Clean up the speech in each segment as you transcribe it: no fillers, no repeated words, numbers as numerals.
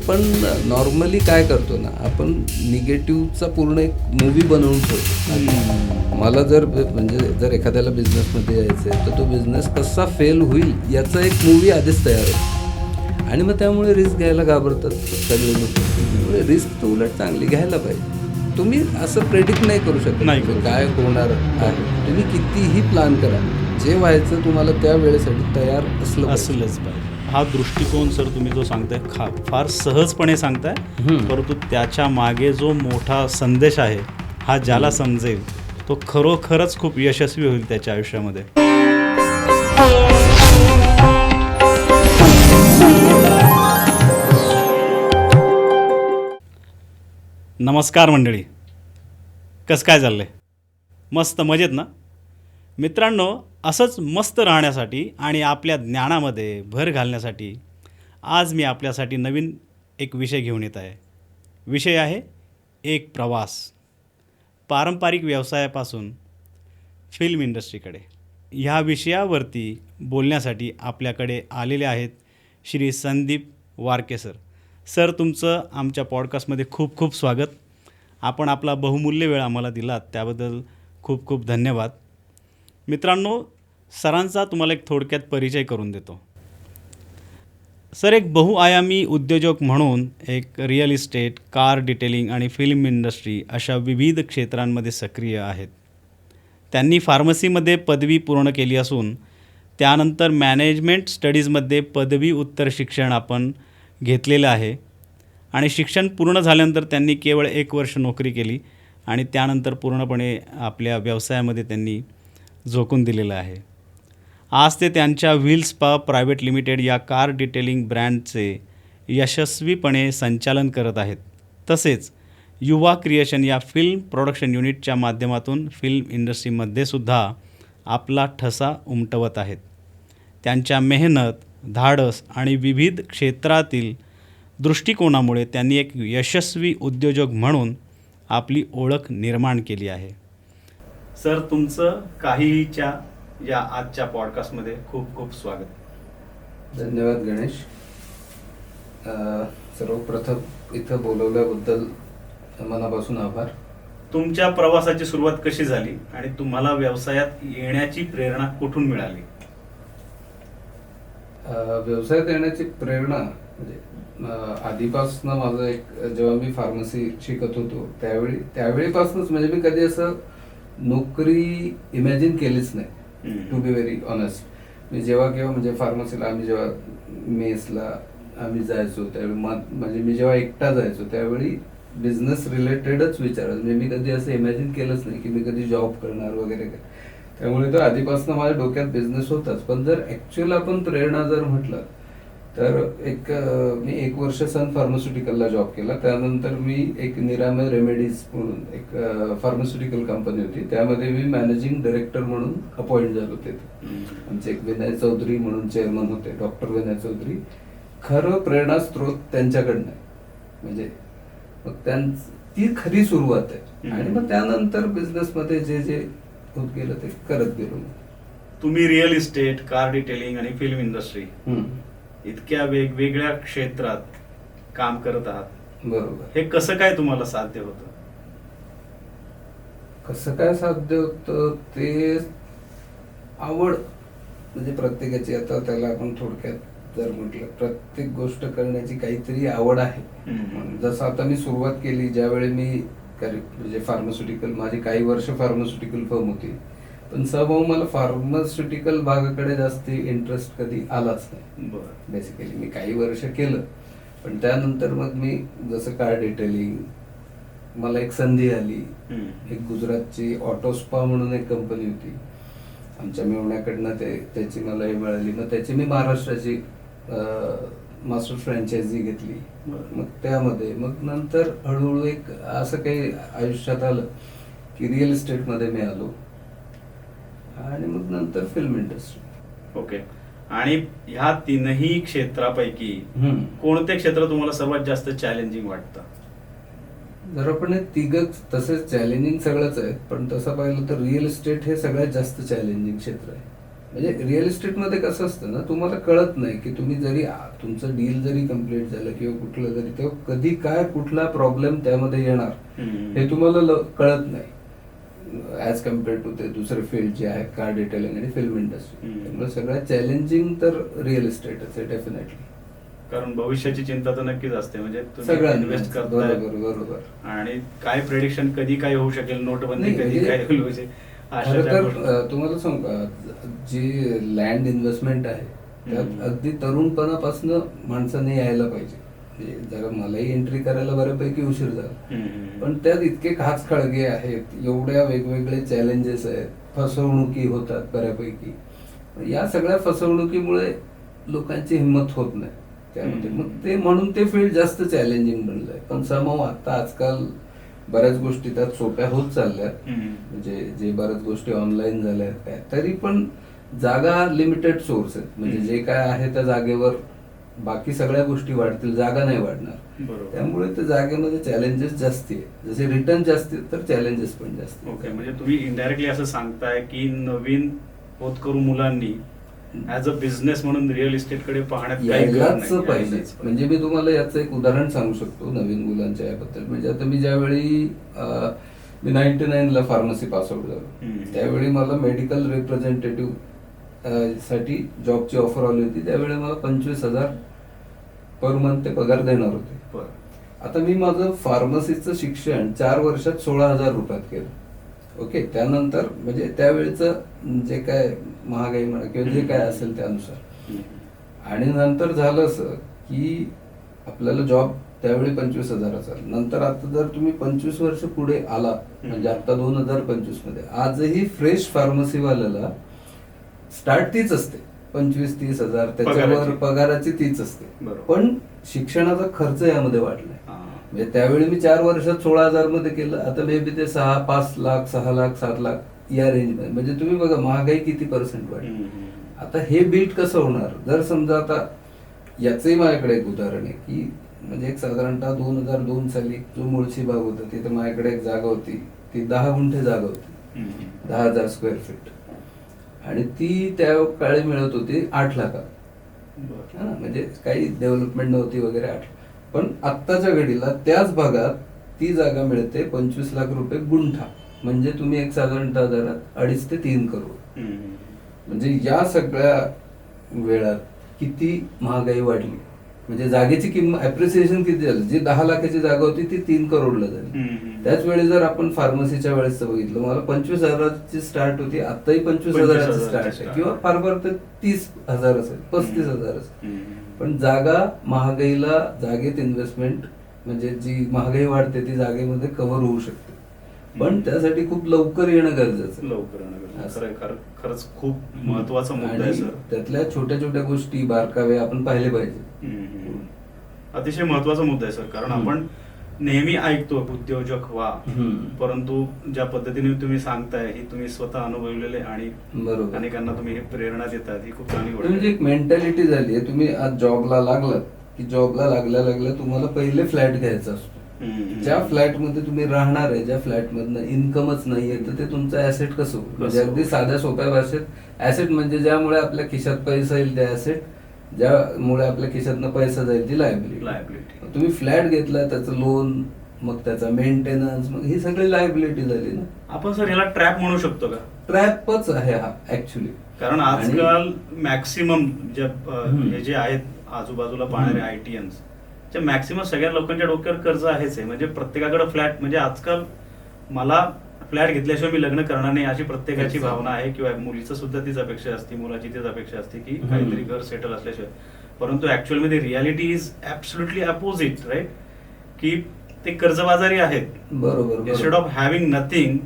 आपण नॉर्मली काय करतो ना, आपण निगेटिव्हचा पूर्ण एक मूवी बनवून ठेवतो. मला जर म्हणजे जर एखाद्याला बिझनेसमध्ये यायचं आहे तर तो बिझनेस कसा फेल होईल याचा एक मूवी आधीच तयार होतो आणि मग त्यामुळे रिस्क घ्यायला घाबरतात सगळे लोक. त्यामुळे रिस्क तर उलट चांगली घ्यायला पाहिजे. तुम्ही असं प्रेडिक्ट नाही करू शकत नाही काय होणार आहे. तुम्ही कितीही प्लॅन करा, जे व्हायचं तुम्हाला त्या वेळेसाठी तयार असलंच पाहिजे. हा दृष्टिकोन सर तुम्ही जो सांगताय फार सहजपणे सांगताय, परंतु त्याच्या मागे जो मोठा संदेश आहे हा ज्याला समजेल तो खरोखरच खूप यशस्वी होईल त्याच्या आयुष्यामध्ये. नमस्कार मंडळी, कसं काय चाललं आहे? मस्त मजेत ना मित्रांनो? असंच मस्त राहण्यासाठी आणि आपल्या ज्ञानामध्ये भर घालण्यासाठी आज मी आपल्यासाठी नवीन एक विषय घेऊन येत आहे. विषय आहे एक प्रवास, पारंपरिक व्यवसायापासून फिल्म इंडस्ट्रीकडे. ह्या विषयावरती बोलण्यासाठी आपल्याकडे आलेले आहेत श्री संदीप वारके सर. सर, तुमचं आमच्या पॉडकास्टमध्ये खूप खूप स्वागत. आपण आपला बहुमूल्य वेळ आम्हाला दिलात त्याबद्दल खूप खूप धन्यवाद. मित्रांनो, सरांचा तुम्हाला एक थोडक्यात परिचय करून देतो. सर एक बहुआयामी उद्योजक म्हणून एक रिअल इस्टेट, कार डिटेलिंग आणि फिल्म इंडस्ट्री अशा विविध क्षेत्रांमध्ये सक्रिय आहेत. त्यांनी फार्मसीमध्ये पदवी पूर्ण केली असून त्यानंतर मॅनेजमेंट स्टडीजमध्ये पदवी उत्तर शिक्षण आपण घेतलेलं आहे आणि शिक्षण पूर्ण झाल्यानंतर त्यांनी केवळ 1 वर्ष नोकरी केली आणि त्यानंतर पूर्णपणे आपल्या व्यवसायामध्ये त्यांनी झोकून दिलेलं आहे. आज ते त्यांच्या व्हील स्पा प्रायव्हेट लिमिटेड या कार डिटेलिंग ब्रँडचे यशस्वीपणे संचालन करत आहेत. तसेच युवा क्रिएशन या फिल्म प्रोडक्शन युनिटच्या माध्यमातून फिल्म इंडस्ट्रीमध्ये सुद्धा आपला ठसा उमटवत आहेत. त्यांच्या मेहनत, धाडस आणि विविध क्षेत्रातील दृष्टिकोनामुळे त्यांनी एक यशस्वी उद्योजक म्हणून आपली ओळख निर्माण केली आहे. सर, तुमचं काहीच्या या आजच्या पॉडकास्टमध्ये खूप खूप स्वागत. धन्यवाद गणेश. सर्वप्रथम इथं बोलवल्याबद्दल मनापासून आभार. तुमच्या प्रवासाची सुरुवात कशी झाली आणि तुम्हाला व्यवसायात येण्याची प्रेरणा कुठून मिळाली? व्यवसायात येण्याची प्रेरणा म्हणजे आधीपासून माझं एक, जेव्हा मी फार्मसी शिकत होतो त्यावेळीपासूनच, म्हणजे मी कधी असं नोकरी इमॅजिन केलीच नाही. To be very honest. मी जेव्हा केव्हा म्हणजे फार्मसीला आम्ही जेव्हा मेसला आम्ही जायचो त्यावेळी म्हणजे मी जेव्हा एकटा जायचो त्यावेळी बिझनेस रिलेटेडच विचारायचो. म्हणजे मी कधी असं इमॅजिन केलंच नाही की मी कधी जॉब करणार वगैरे काय. त्यामुळे तर आधीपासून माझ्या डोक्यात बिझनेस होताच. पण जर ॲक्च्युअल आपण प्रेरणा जर म्हटलं तर मी 1 वर्ष सन फार्मास्युटिकलला जॉब केला. त्यानंतर मी एक निरामय रेमेडीज म्हणून एक फार्मास्युटिकल कंपनी होती, त्यामध्ये मी मॅनेजिंग डायरेक्टर म्हणून अपॉइंट झालो होते. आमचे एक विनय चौधरी म्हणून चेअरमन होते, डॉक्टर विनय चौधरी. खरं प्रेरणा स्त्रोत त्यांच्याकडनं आहे. म्हणजे मग ती खरी सुरुवात आहे. आणि मग त्यानंतर बिझनेसमध्ये जे जे होत गेलं ते करत गेलो. तुम्ही रिअल इस्टेट, कार डिटेलिंग आणि फिल्म इंडस्ट्री इतक्या वेगवेगळ्या क्षेत्रात काम करत आहात. बरोबर. हे कसं काय तुम्हाला साध्य होतं? कसं काय साध्य होतं ते आवड, म्हणजे प्रत्येकाची. आता त्याला आपण थोडक्यात जर म्हटलं, प्रत्येक गोष्ट करण्याची काहीतरी आवड आहे. जसं आता मी सुरुवात केली ज्यावेळी मी म्हणजे फार्मास्युटिकल, माझी काही वर्ष फार्मास्युटिकल फर्म होती, पण सहभाव मला फार्मास्युटिकल भागाकडे जास्त इंटरेस्ट कधी आलाच नाही. बेसिकली मी काही वर्ष केलं, पण त्यानंतर मग मी जसं कार डिटेलिंग, मला एक संधी आली. एक गुजरातची ऑटोस्पा म्हणून एक कंपनी होती आमच्या मेवण्याकडनं, त्याची मला हे मिळाली. मग त्याची मी महाराष्ट्राची मास्टर फ्रँचायझी घेतली. मग त्यामध्ये मग नंतर हळूहळू एक असं काही आयुष्यात आलं की रिअल इस्टेटमध्ये मी आलो आणि मग नंतर फिल्म इंडस्ट्री. ओके. आणि ह्या तीनही क्षेत्रापैकी कोणते क्षेत्र तुम्हाला सर्वात जास्त चॅलेंजिंग वाटतं? जर आपण तिघच तसेच चॅलेंजिंग सगळंच आहे, पण तसं पाहिलं तर रिअल इस्टेट हे सगळ्यात जास्त चॅलेंजिंग क्षेत्र आहे. म्हणजे रिअल इस्टेटमध्ये कसं असतं ना, तुम्हाला कळत नाही की तुम्ही जरी तुमचं डील जरी कम्प्लीट झालं किंवा कुठलं जरी, तेव्हा कधी काय कुठला प्रॉब्लेम त्यामध्ये येणार हे तुम्हाला कळत नाही ॲज कम्पेअर्ड टू ते दुसरे फील्ड जे आहेत, कार डिटेलिंग आणि फिल्म इंडस्ट्री. त्यामुळे सगळ्यात चॅलेंजिंग तर रिअल इस्टेटच आहे डेफिनेटली. कारण भविष्याची चिंता तर नक्कीच असते, म्हणजे तुम्ही सगळ्यांना. इन्व्हेस्ट करताय बरोबर. आणि काय प्रेडिक्शन कधी काय होऊ शकेल, नोटबंदी नाही, कधी म्हणजे काय होईल, म्हणजे अशा खरं ज्या तर गोष्टी- तुम्हाला सांगू का, जी लँड इन्व्हेस्टमेंट आहे त्यात अगदी तरुणपणापासून माणसाने यायला पाहिजे. म्हणजे जरा मलाही एंट्री करायला बऱ्यापैकी उशीर झाला, पण त्यात इतके खाच खळगे आहेत, एवढ्या वेगवेगळे चॅलेंजेस आहेत, फसवणुकी होतात बऱ्यापैकी. या सगळ्या फसवणुकीमुळे लोकांची हिंमत होत नाही त्यामध्ये. मग ते म्हणून ते फील्ड जास्त चॅलेंजिंग बनलंय. पण समोर आता आजकाल बऱ्याच गोष्टी त्यात सोप्या होत चालल्यात. म्हणजे जे बऱ्याच गोष्टी ऑनलाईन झाल्या काय, तरी पण जागा लिमिटेड सोर्स आहेत. म्हणजे जे काय आहे त्या जागेवर बाकी सगळ्या गोष्टी वाढतील, जागा नाही वाढणार. बरोबर. त्यामुळे त्या जागेमध्ये चॅलेंजेस जास्ती आहे. जसे रिटर्न जास्त आहेत तर चॅलेंजेस पण जास्त आहेत. ओके, म्हणजे तुम्ही इनडायरेक्टली असं सांगताय की नवीन होतकरू मुलांनी ऍज अ बिझनेस म्हणून रिअल इस्टेट कडे पाहण्यात काही गरज यायलाच नाही. पाहिजे. म्हणजे मी तुम्हाला याचं एक उदाहरण सांगू शकतो नवीन मुलांच्या याबद्दल. म्हणजे आता मी ज्यावेळी मी 99ला फार्मसी पास आउट झालो, त्यावेळी मला मेडिकल रिप्रेझेंटेटिव्ह साठी जॉबची ऑफर आली होती. त्यावेळी मला 25,000 पर मंथ ते पगार देणार होते. बरं. आता मी माझं फार्मसीचं शिक्षण 4 वर्षात 16,000 रुपयात केलं. ओके, त्यानंतर म्हणजे त्यावेळेचं जे काय महागाई म्हणा किंवा जे काय असेल त्यानुसार, आणि नंतर झालं असं की आपल्याला जॉब त्यावेळी 25,000चा. नंतर आता जर तुम्ही 25 वर्ष पुढे आला, म्हणजे आता 2025 मध्ये आजही फ्रेश फार्मसीवाल्याला स्टार्ट तीच असते, 25-30 हजार त्याच्यावर पगाराची तीच असते. पण शिक्षणाचा खर्च यामध्ये वाढलाय. म्हणजे त्यावेळी मी 4 वर्षात 16,000 मध्ये केलं, आता मे बी ते 5 लाख 6 लाख 7 लाख या रेंज मध्ये. म्हणजे तुम्ही बघा महागाई किती % वाढली. आता हे बीट कसं होणार, जर समजा आता याचंही माझ्याकडे एक उदाहरण आहे की म्हणजे एक साधारणतः 2002 साली जो मुळशी बाग होता तिथे माझ्याकडे एक जागा होती. ती 10 गुंठे जागा होती, 10,000 स्क्वेअर फीट, आणि ती त्या काळी मिळत होती 8 लाखात. म्हणजे काही डेव्हलपमेंट नव्हती वगैरे 8. पण आत्ताच्या घडीला त्याच भागात ती जागा मिळते 25 लाख रुपये गुंठा. म्हणजे तुम्ही एक साधारणतः दरात 2.5 ते 3 करोड. म्हणजे या सगळ्या वेळात किती महागाई वाढली. म्हणजे जागेची किंमत अप्रिसिएशन किती झालं. जी 10 लाखाची जागा होती ती 3 करोडला झाली. त्याच वेळी जर आपण फार्मसीच्या वेळेस बघितलं, मला 25,000ची स्टार्ट होती, आताही 25,000ची स्टार्ट आहे, किंवा फार फार तर 30,000 असेल, 35,000 असेल. पण जागा महागाईला, जागेत इन्व्हेस्टमेंट म्हणजे जी महागाई वाढते ती जागेमध्ये कव्हर होऊ शकते. पण त्यासाठी खूप लवकर येणं गरजेचं. लवकर येणं गरजेचं. खरंच खूप महत्वाचा मुद्दा आहे सर. त्यातल्या छोट्या छोट्या गोष्टी बारकावे आपण पाहिले पाहिजे. अतिशय महत्वाचा मुद्दा आहे सर. कारण आपण नेहमी ऐकतो उद्योजक व्हा, परंतु ज्या पद्धतीने तुम्ही सांगताय ही तुम्ही स्वतः अनुभवलेले आणि बरोबर अनेकांना तुम्ही ही प्रेरणा देतात, ही खूप चांगली गोष्ट म्हणजे एक मेंटॅलिटी झाली आहे. तुम्ही आज जॉबला लागलात की जॉबला लागल्या तुम्हाला पहिले फ्लॅट घ्यायचा असतो. ज्या फ्लॅट मध्ये तुम्ही राहणार आहे, ज्या फ्लॅट मधनं इन्कमच नाहीये, तर ते तुमचं ऍसेट कसं होईल. म्हणजे अगदी साध्या सोप्या भाषेत ऍसेट म्हणजे ज्यामुळे आपल्या खिशात पैसा येईल ते ऍसेट, ज्यामुळे आपल्या खिशातनं पैसा जाईल ती लायबिलिटी. तुम्ही फ्लॅट घेतला, त्याचं लोन, मग त्याचा मेंटेनन्स, मग ही सगळी लायबिलिटी झाली ना. आपण सर याला ट्रॅप म्हणू शकतो का? ट्रॅपच आहे हा ऍक्च्युली. कारण आजकाल मॅक्सिमम हे जे आहेत आजूबाजूला पाहणारे आयटीएन्स, मॅक्सिमम सगळ्या लोकांच्या डोक्यावर कर्ज आहेच आहे. म्हणजे प्रत्येकाकडे फ्लॅट, म्हणजे आजकाल मला फ्लॅट घेतल्याशिवाय मी लग्न करणार नाही अशी प्रत्येकाची भावना आहे. किंवा मुलीचं सुद्धा तीच अपेक्षा असते, मुलाची तीच अपेक्षा असते की काहीतरी घर सेटल असल्याशिवाय. परंतु ऍक्च्युअल मध्ये reality is absolutely opposite, right? की ते कर्जबाजारी आहेत. बरोबर. Instead of having nothing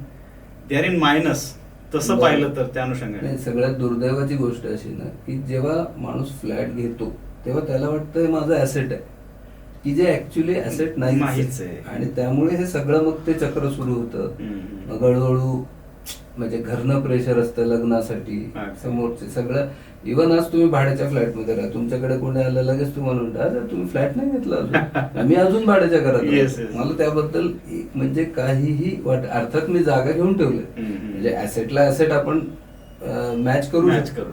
they are in minus. तसं पाहिलं तर त्या अनुषंगाने सगळ्यात दुर्दैवाची गोष्ट अशी ना की जेव्हा माणूस फ्लॅट घेतो तेव्हा त्याला वाटतं माझं ऍसेट आहे, की जे ऍक्च्युली ऍसेट नाहीच आहे. आणि त्यामुळे हे सगळं मग ते चक्र सुरू होतं. मग हळूहळू म्हणजे घरनं प्रेशर असतं लग्नासाठी, समोरचे सगळं. इव्हन आज तुम्ही भाड्याच्या फ्लॅटमध्ये राहा, तुमच्याकडे कोणी आलं लगेच तुम्हाला म्हणतात तुम्ही फ्लॅट नाही घेतला अजून, आम्ही अजून भाड्याच्या घरात. मला त्याबद्दल म्हणजे काहीही अर्थात मी जागा घेऊन ठेवले. म्हणजे ऍसेटला ऍसेट आपण मॅच करू Match शकतो. करू.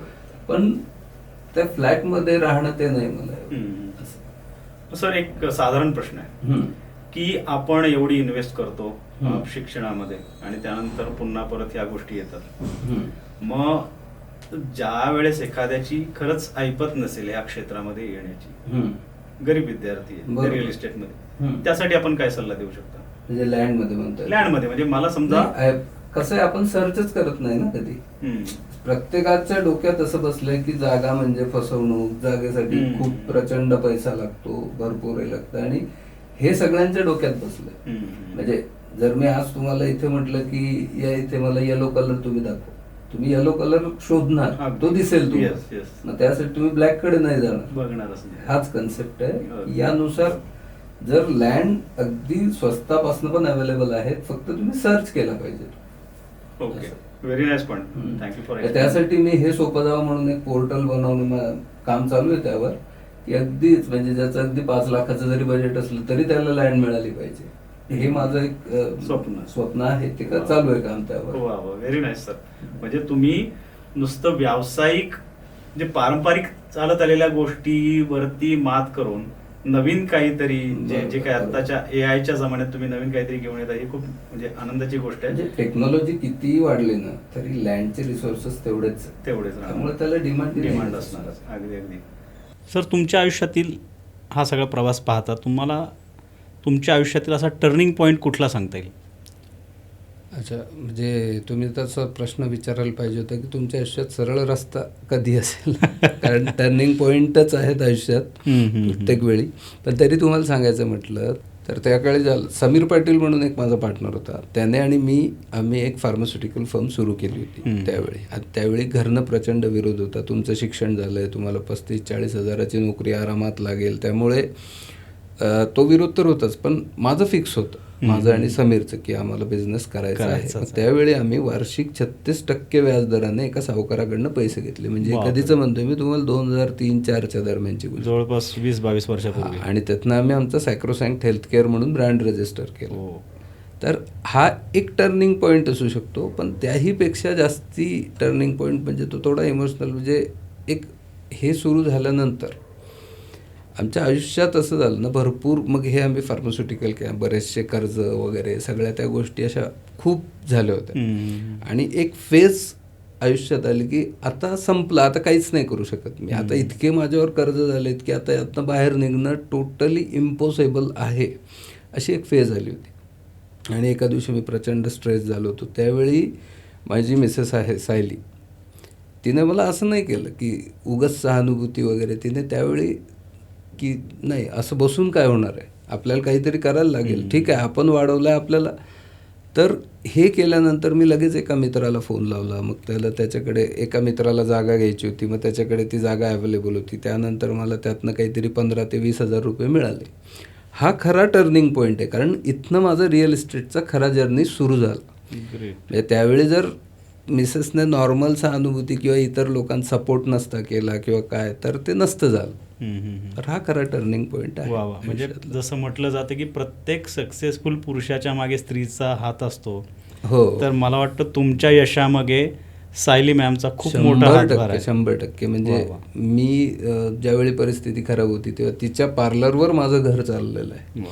पण त्या फ्लॅटमध्ये राहणं ते नाही मला सर एक साधारण प्रश्न आहे हम्म. की आपण एवढी इन्व्हेस्ट करतो हम्म. शिक्षणामध्ये आणि त्यानंतर पुन्हा परत ह्या गोष्टी येतात. हम्म. मग ज्या वेळेस एखाद्याची खरंच ऐपत नसेल या क्षेत्रामध्ये येण्याची, हम्म. गरीब विद्यार्थी आहे बरोबर. रिअल इस्टेटमध्ये, हम्म. त्यासाठी आपण काय सल्ला देऊ शकता? म्हणजे लँड मध्ये म्हणतात लँडमध्ये म्हणजे मला समजा कसं आहे, आपण सर्चच करत नाही ना कधी. हम्म. प्रत्येकाच्या डोक्यात असं बसलंय की जागा म्हणजे फसवणूक, जागेसाठी हम्म. खूप प्रचंड पैसा लागतो, भरपूर हे लागतं, आणि हे सगळ्यांच्या डोक्यात बसलंय. हम्म. म्हणजे जर मी आज तुम्हाला इथे म्हटलं की या इथे मला येलो कलर तुम्ही दाखव, तुम्ही येलो कलर शोधणार, अगदी. तो दिसेल तुम्हाला. Yes, yes. मग त्यासाठी तुम्ही ब्लॅक कडे नाही जाणार. बघणारच नाही. हाच कन्सेप्ट आहे. Okay. यानुसार जर लँड अगदी स्वस्तापासून पण अवेलेबल आहेत, फक्त तुम्ही सर्च केला पाहिजे. ओके, व्हेरी नाईस पॉईंट, हम्म. थँक्यू फॉर त्यासाठी मी हे सोपं जावं म्हणून एक पोर्टल बनवणं काम चालू आहे त्यावर, की अगदीच म्हणजे ज्याचं अगदी 5 लाखाचं जरी बजेट असलं तरी त्याला लँड मिळाली पाहिजे. हे माझं एक स्वप्न आहे, ते का चालू आहे काम त्यावर. वा वा, व्हेरी नाईस सर. म्हणजे तुम्ही नुसतं व्यावसायिक जे पारंपरिक चालत आलेल्या गोष्टीवरती मात करून नवीन काहीतरी जे काय आताच्या एआयच्या जमान्यात तुम्ही नवीन काहीतरी घेऊन येता, ही खूप म्हणजे आनंदाची गोष्ट आहे. म्हणजे टेक्नॉलॉजी कितीही वाढली ना तरी लँडचे रिसोर्सेस तेवढेच त्यामुळे त्याला डिमांड असणार. अगदी अगदी. सर, तुमच्या आयुष्यातील हा सगळा प्रवास पाहता तुम्हाला तुमच्या आयुष्यातील असा टर्निंग पॉईंट कुठला सांगता येईल? अच्छा, म्हणजे तुम्ही तसा प्रश्न विचारायला पाहिजे होता की तुमच्या आयुष्यात सरळ रस्ता कधी असेल. कारण टर्निंग पॉईंटच आहेत आयुष्यात प्रत्येक वेळी. पण तरी तुम्हाला सांगायचं म्हटलं तर त्याकडे समीर पाटील म्हणून एक माझा पार्टनर होता, त्याने आणि आम्ही एक फार्मास्युटिकल फर्म सुरू केली होती त्यावेळी. त्यावेळी घरनं प्रचंड विरोध होता. तुमचं शिक्षण झालंय, तुम्हाला 35-40 हजाराची नोकरी आरामात लागेल, त्यामुळे तो विरोध तर होताच. पण माझं फिक्स होतं, माझं आणि समीरचं, की आम्हाला बिझनेस करायचा आहे. त्यावेळी आम्ही वार्षिक 36% व्याजदराने एका सावकाराकडनं पैसे घेतले. म्हणजे कधीच म्हणतोय मी तुम्हाला 2003-04च्या दरम्यानची गोष्ट, जवळपास 20-22 वर्षापूर्वी. आणि त्यातनं आम्ही आमचं सॅक्रोसॅन्क्ट हेल्थकेअर म्हणून ब्रँड रजिस्टर केलं. तर हा एक टर्निंग पॉईंट असू शकतो. पण त्याही पेक्षा जास्ती टर्निंग पॉईंट म्हणजे तो थोडा इमोशनल. म्हणजे एक हे सुरू झाल्यानंतर आमच्या आयुष्यात असं झालं ना भरपूर, मग हे आम्ही फार्मास्युटिकल केलं, बरेचसे कर्ज वगैरे सगळ्या त्या गोष्टी अशा खूप झाल्या होत्या. आणि एक फेज आयुष्यात आली की आता संपलं, आता काहीच नाही करू शकत मी, आता इतके माझ्यावर कर्ज झालेत की आता यातनं बाहेर निघणं टोटली इम्पॉसिबल आहे, अशी एक फेज आली होती. आणि एका दिवशी मी प्रचंड स्ट्रेस झालो होतो. त्यावेळी माझी मिसेस आहे सायली, तिने मला असं नाही केलं की उगाच सहानुभूती वगैरे, तिने त्यावेळी की नाही असं बसून काय होणार आहे, आपल्याला काहीतरी करायला लागेल, ठीक आहे आपण वाढवलं आहे आपल्याला. तर हे केल्यानंतर मी लगेच एका मित्राला फोन लावला. मग त्याच्याकडे एका मित्राला जागा घ्यायची होती, मग त्याच्याकडे ती जागा अवेलेबल होती. त्यानंतर मला त्यातनं काहीतरी 15,000 ते 20,000 रुपये मिळाले. हा खरा टर्निंग पॉईंट आहे, कारण इथनं माझा रिअल इस्टेटचा खरा जर्नी सुरू झाला. म्हणजे त्यावेळी जर मिसेसने नॉर्मल सहानुभूती किंवा इतर लोकांचा सपोर्ट नसता केला किंवा काय, तर ते नसतं झालं. तर हा खरा टर्निंग पॉईंट आहे. वा वा. म्हणजे जसं म्हटलं जातं की प्रत्येक सक्सेसफुल पुरुषाच्या मागे स्त्रीचा हात असतो. हो, तर मला वाटतं तुमच्या यशामागे सायली मॅमचा खूप मोठा हातभार आहे. 100%. म्हणजे मी ज्यावेळी परिस्थिती खराब होती तेव्हा तिच्या पार्लरवर माझं घर चाललेलं आहे.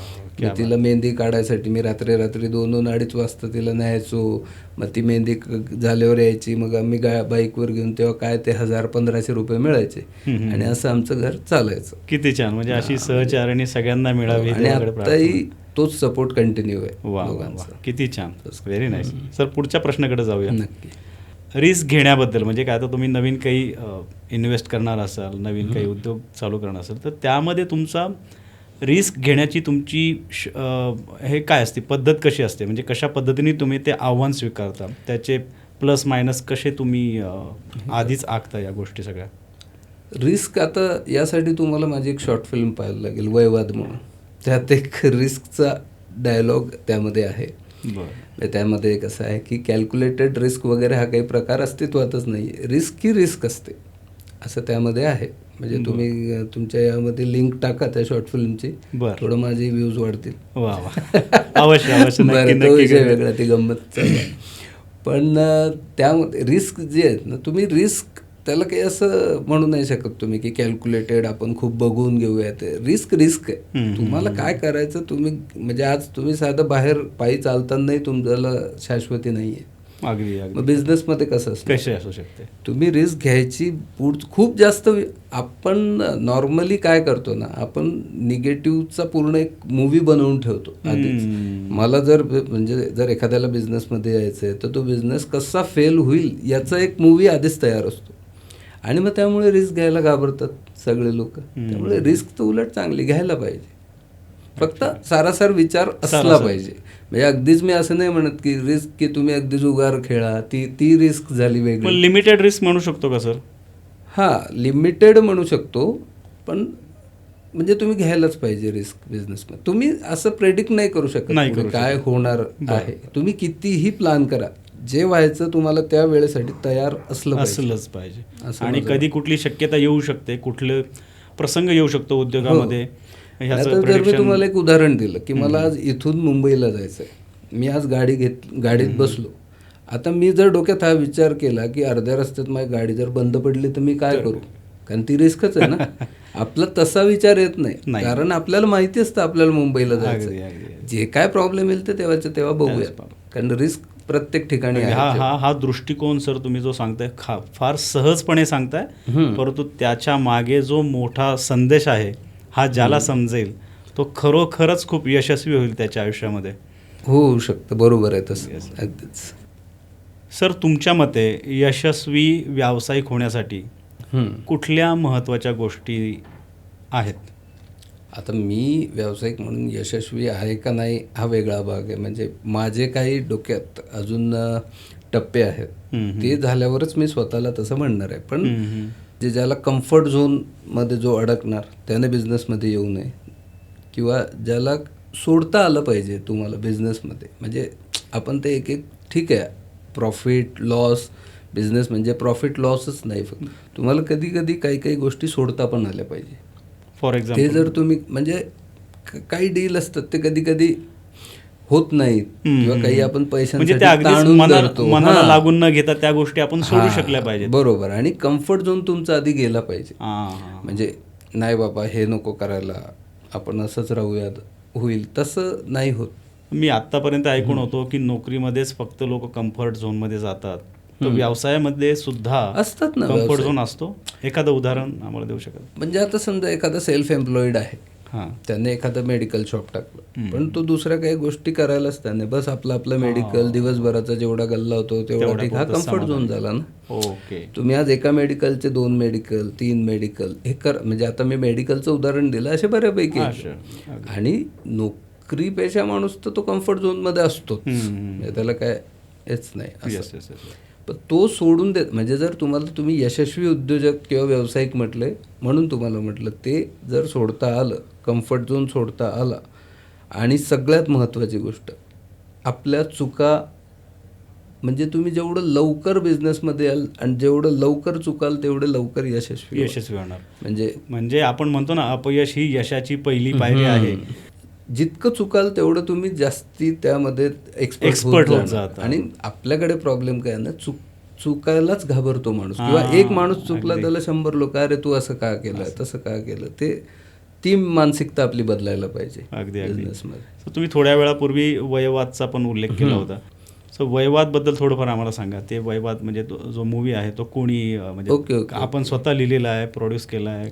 मी तिला मेहंदी काढायसाठी मी रात्री 2-2-2:30 वाजता तिला न्यायचो. मग ती मेहंदी झाल्यावर यायची, मग आम्ही बाईकवर घेऊन, तेव्हा काय ते 1,000-1,500 रुपये मिळायचे, आणि असं आमचं घर चालायचं. किती छान. म्हणजे अशी सहचारणी सगळ्यांना मिळावी, आणि आताही तोच सपोर्ट कंटिन्यू आहे. वा, किती छान, व्हेरी नाईस. सर, पुढच्या प्रश्नाकडे जाऊया. नक्की. रिस्क घेण्याबद्दल, म्हणजे काय, आता तुम्ही नवीन काही इन्व्हेस्ट करणार असाल, नवीन काही उद्योग चालू करणार असाल, तर त्यामध्ये तुमचा रिस्क घेण्याची तुमची हे काय असते, पद्धत कशी असते? म्हणजे कशा पद्धतीने तुम्ही ते आव्हान स्वीकारता, त्याचे प्लस मायनस कसे तुम्ही आधीच आखता या गोष्टी सगळ्या? रिस्क, आता यासाठी तुम्हाला माझी एक शॉर्ट फिल्म पाहायला लागेल, वयवाद म्हणून. त्यात एक रिस्कचा डायलॉग त्यामध्ये आहे. त्यामध्ये कसं आहे की कॅल्क्युलेटेड रिस्क वगैरे हा काही प्रकार अस्तित्वातच नाही. रिस्क ही रिस्क असते असं त्यामध्ये आहे. म्हणजे तुम्ही तुमच्या यामध्ये लिंक टाका त्या शॉर्ट फिल्मची, थोडं माझे व्ह्यूज वाढतील. वा वा, अवश्य अवश्य. बरं, तो विषय वेगळा, ती गंमत. पण त्यामध्ये रिस्क जे आहेत ना, तुम्ही रिस्क त्याला काही असं म्हणू नाही शकत तुम्ही की कॅल्क्युलेटेड आपण खूप बघून घेऊया. ते रिस्क आहे. तुम्हाला काय करायचं तुम्ही, म्हणजे आज तुम्ही साधं बाहेर पायी चालतानाही तुमच्याला शाश्वती नाही आहे. अगदी मग बिझनेसमध्ये कसं असतं, कसे असू शकते. तुम्ही रिस्क घ्यायची खूप जास्त. आपण नॉर्मली काय करतो ना, आपण निगेटिव्हचा पूर्ण एक मूवी बनवून ठेवतो आधीच. मला म्हणजे जर एखाद्याला बिझनेसमध्ये यायचं आहे तर तो बिझनेस कसा फेल होईल याचा एक मूवी आधीच तयार असतो. आणि मग त्यामुळे रिस्क घ्यायला घाबरतात सगळे लोक. त्यामुळे रिस्क तर उलट चांगली घ्यायला पाहिजे, फक्त सारासार विचार असला पाहिजे. म्हणजे अगदीच मी असं नाही म्हणत की रिस्क की तुम्ही अगदीच उगार खेळा, ती रिस्क झाली वेगळी. लिमिटेड रिस्क म्हणू शकतो का सर? हां, लिमिटेड म्हणू शकतो, पण म्हणजे तुम्ही घ्यायलाच पाहिजे रिस्क बिझनेसमध्ये. तुम्ही असं प्रेडिक्ट नाही करू शकत पुढे काय होणार आहे. तुम्ही कितीही प्लॅन करा, जे व्हायचं तुम्हाला त्या वेळेसाठी तयार असलंच पाहिजे. आणि कधी कुठली शक्यता येऊ शकते, कुठले प्रसंग येऊ शकतो उद्योगामध्ये. जर मी तुम्हाला एक उदाहरण दिलं की मला आज इथून मुंबईला जायचं आहे, मी आज गाडीत बसलो. आता मी जर डोक्यात हा विचार केला की अर्ध्या रस्त्यात माझी गाडी जर बंद पडली तर मी काय करू, कारण ती रिस्कच आहे ना. आपला तसा विचार येत नाही, कारण आपल्याला माहिती असतं आपल्याला मुंबईला जायचं. जे काय प्रॉब्लेम येईल ते तेव्हाच्या तेव्हा बघूया, कारण रिस्क प्रत्येक ठिकाणी आहे. हा दृष्टिकोन सर तुम्ही जो सांगताय फार सहजपणे सांगताय, परंतु त्याच्या मागे जो मोठा संदेश आहे हा ज्याला समजेल तो खरोखरच खूप यशस्वी होईल त्याच्या आयुष्यामध्ये. होऊ शकतं, बरोबर आहे तसं. अगदीच. सर, तुमच्या मते यशस्वी व्यावसायिक होण्यासाठी कुठल्या महत्त्वाच्या गोष्टी आहेत? आता मी व्यावसायिक म्हणून यशस्वी आहे का नाही हा वेगळा भाग आहे. म्हणजे माझे काही डोक्यात अजून टप्पे आहेत, ते झाल्यावरच मी स्वतःला तसं म्हणणार आहे. पण ज्याला कम्फर्ट झोनमध्ये जो अडकणार त्याने बिझनेसमध्ये येऊ नये, किंवा ज्याला सोडता आलं पाहिजे तुम्हाला बिझनेसमध्ये. म्हणजे आपण ते एक ठीक आहे, प्रॉफिट लॉस, बिझनेस म्हणजे प्रॉफिट लॉसच नाही, फक्त तुम्हाला कधी कधी काही गोष्टी सोडता पण आल्या पाहिजे. फॉर एक्झाम्पल, ते जर तुम्ही म्हणजे काही डील असतात ते कधी कधी होत नाहीत, किंवा काही आपण पैशांसाठी मनाला लागून न घेता त्या गोष्टी आपण सोडू शकल्या पाहिजेत. बरोबर. आणि कम्फर्ट झोन तुमचा आधी गेला पाहिजे. म्हणजे नाही बाबा हे नको करायला, आपण असंच राहूयात, होईल तसं नाही होत. मी आत्तापर्यंत ऐकून होतो की नोकरीमध्येच फक्त लोक कम्फर्ट झोनमध्ये जातात, तर व्यवसायामध्ये सुद्धा असतात ना कम्फर्ट झोन असतो. एखादं उदाहरण आम्हाला देऊ शकाल? म्हणजे आता समजा एखादा सेल्फ एम्प्लॉईड आहे, त्याने एखादं मेडिकल शॉप टाकलं, पण तो दुसऱ्या काही गोष्टी करायलाच त्याने बस आपलं मेडिकल दिवसभराचा जेवढा गल्ला होतो तेवढा ठीक, हा कम्फर्ट झोन झाला ना. ओके. तुम्ही आज एका मेडिकलचे 2 मेडिकल 3 मेडिकल हे म्हणजे आता मी मेडिकलचं उदाहरण दिलं, असे बऱ्यापैकी. आणि नोकरी पेशा माणूस तर तो कम्फर्ट झोनमध्ये असतो, त्याला काय हेच नाही. पण तो सोडून देत, म्हणजे जर तुम्ही यशस्वी उद्योजक किंवा व्यावसायिक म्हटले म्हणून तुम्हाला म्हटलं, ते जर सोडता आलं, कम्फर्ट झोन सोडता आला, आणि सगळ्यात महत्त्वाची गोष्ट आपल्या चुका, म्हणजे तुम्ही जेवढं लवकर बिझनेसमध्ये याल आणि जेवढं लवकर चुकाल तेवढे लवकर यशस्वी होणार. म्हणजे आपण म्हणतो ना, अपयश ही यशाची पहिली पायरी आहे. जितकं चुकाल तेवढं तुम्ही जास्ती त्यामध्ये एक्सपर्ट होत जाता. आणि आपल्याकडे प्रॉब्लेम काय ना, चुकायलाच घाबरतो माणूस, किंवा एक माणूस चुकला त्याला 100 लोक अरे तू असं का केलं, तसं का केलं. ती मानसिकता आपली बदलायला पाहिजे बिझनेसमध्ये. तुम्ही थोड्या वेळापूर्वी वयवादचा पण उल्लेख केला होता. सो वयवादबद्दल थोडंफार आम्हाला सांगा. ते वयवाद म्हणजे जो मूवी आहे तो कोणी, म्हणजे आपण स्वतः लिहिलेला आहे, प्रोड्यूस केला आहे?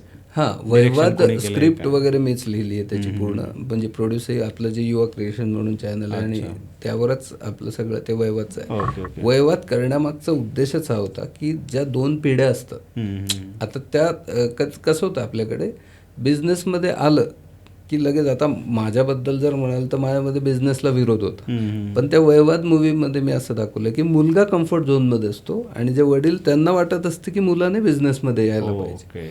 वयवाद स्क्रिप्ट वगैरे मीच लिहिली आहे त्याची पूर्ण. म्हणजे प्रोड्यूस आपलं जे युवा क्रिएशन म्हणून चॅनल आहे, आणि त्यावरच आपलं सगळं ते वयवादचं आहे. वयवाद करण्यामागचा उद्देशच हा होता की ज्या 2 पिढ्या असतात, आता त्या कसं होतं आपल्याकडे बिझनेसमध्ये आलं की लगेच, आता माझ्याबद्दल जर म्हणाल तर माझ्यामध्ये बिझनेसला विरोध होता, पण त्या वयवाद मूवीमध्ये मी असं दाखवलं की मुलगा कम्फर्ट झोनमध्ये असतो आणि जे वडील त्यांना वाटत असते की मुलाने बिझनेसमध्ये यायला पाहिजे.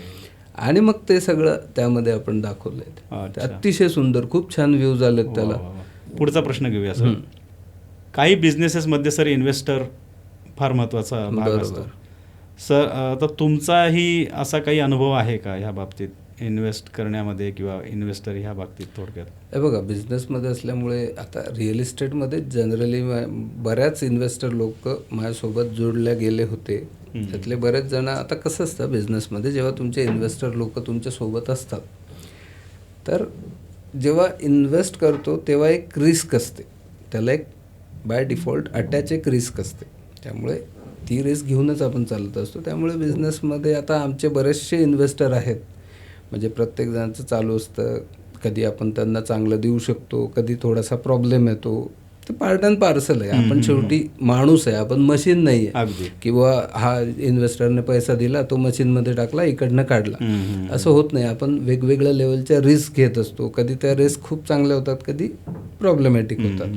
आणि मग ते सगळं त्यामध्ये आपण दाखवलंय. अतिशय सुंदर, खूप छान व्ह्यूज आलेत त्याला. पुढचा प्रश्न घेऊया सर. काही बिझनेसेसमध्ये सर इन्व्हेस्टर फार महत्त्वाचा भाग असतो. सर, तर तुमचाही असा काही अनुभव आहे का ह्या बाबतीत? इन्व्हेस्ट करण्यामध्ये किंवा इन्व्हेस्टर ह्या बाबतीत थोडक्यात? हे बघा, बिझनेसमध्ये असल्यामुळे आता रिअल इस्टेटमध्ये जनरली बऱ्याच इन्व्हेस्टर लोक माझ्यासोबत जोडले गेले होते. त्यातले बरेच जण, आता कसं असतं बिझनेसमध्ये, जेव्हा तुमचे इन्व्हेस्टर लोक तुमच्यासोबत असतात तर जेव्हा इन्व्हेस्ट करतो तेव्हा एक रिस्क असते, त्याला एक बाय डिफॉल्ट अटॅच एक रिस्क असते. त्यामुळे ती रिस्क घेऊनच आपण चालत असतो. त्यामुळे बिझनेसमध्ये आता आमचे बरेचसे इन्व्हेस्टर आहेत, म्हणजे प्रत्येक जणांचं चालू असतं. कधी आपण त्यांना चांगलं देऊ शकतो, कधी थोडासा प्रॉब्लेम येतो. ते पार्ट अँड पार्सल आहे. आपण शेवटी माणूस आहे, आपण मशीन नाही आहे. अगदी. किंवा हा इन्व्हेस्टरने पैसा दिला, तो मशीनमध्ये टाकला, इकडनं काढला, असं होत नाही. आपण वेगवेगळ्या लेवलच्या रिस्क घेत असतो. कधी त्या रिस्क खूप चांगल्या होतात, कधी प्रॉब्लेमॅटिक होतात.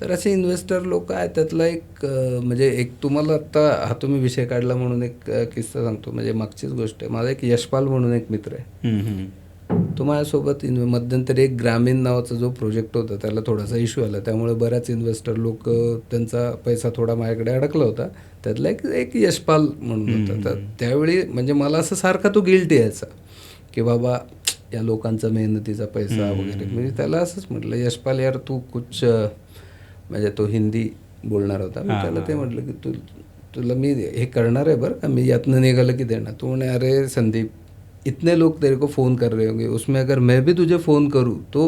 तर असे इन्व्हेस्टर लोक आहेत. त्यातला एक म्हणजे एक तुम्हाला आत्ता हा तुम्ही विषय काढला म्हणून एक किस्सा सांगतो. म्हणजे मागचीच गोष्ट आहे. माझा एक यशपाल म्हणून एक मित्र आहे. तो माझ्यासोबत मध्यंतरी एक ग्रामीण नावाचा जो प्रोजेक्ट होता त्याला थोडासा इश्यू आला. त्यामुळे बऱ्याच इन्व्हेस्टर लोक, त्यांचा पैसा थोडा माझ्याकडे अडकला होता. त्यातला एक यशपाल म्हणून होता. तर त्यावेळी म्हणजे मला असं सारखा तो गिल्ट यायचा की बाबा या लोकांचा मेहनतीचा पैसा वगैरे. म्हणजे त्याला असंच म्हटलं, यशपाल यार तू कुछ, म्हणजे तो हिंदी बोलणार होता. मी त्याला ते म्हटलं की तुला मी हे करणार आहे बरं का, मी यातनं निघालं की देणार. तो म्हणे अरे संदीप, इतने लोग तेरे को फ़ोन कर रहे होंगे, उसमें अगर मैं भी तुझे फ़ोन करूँ तो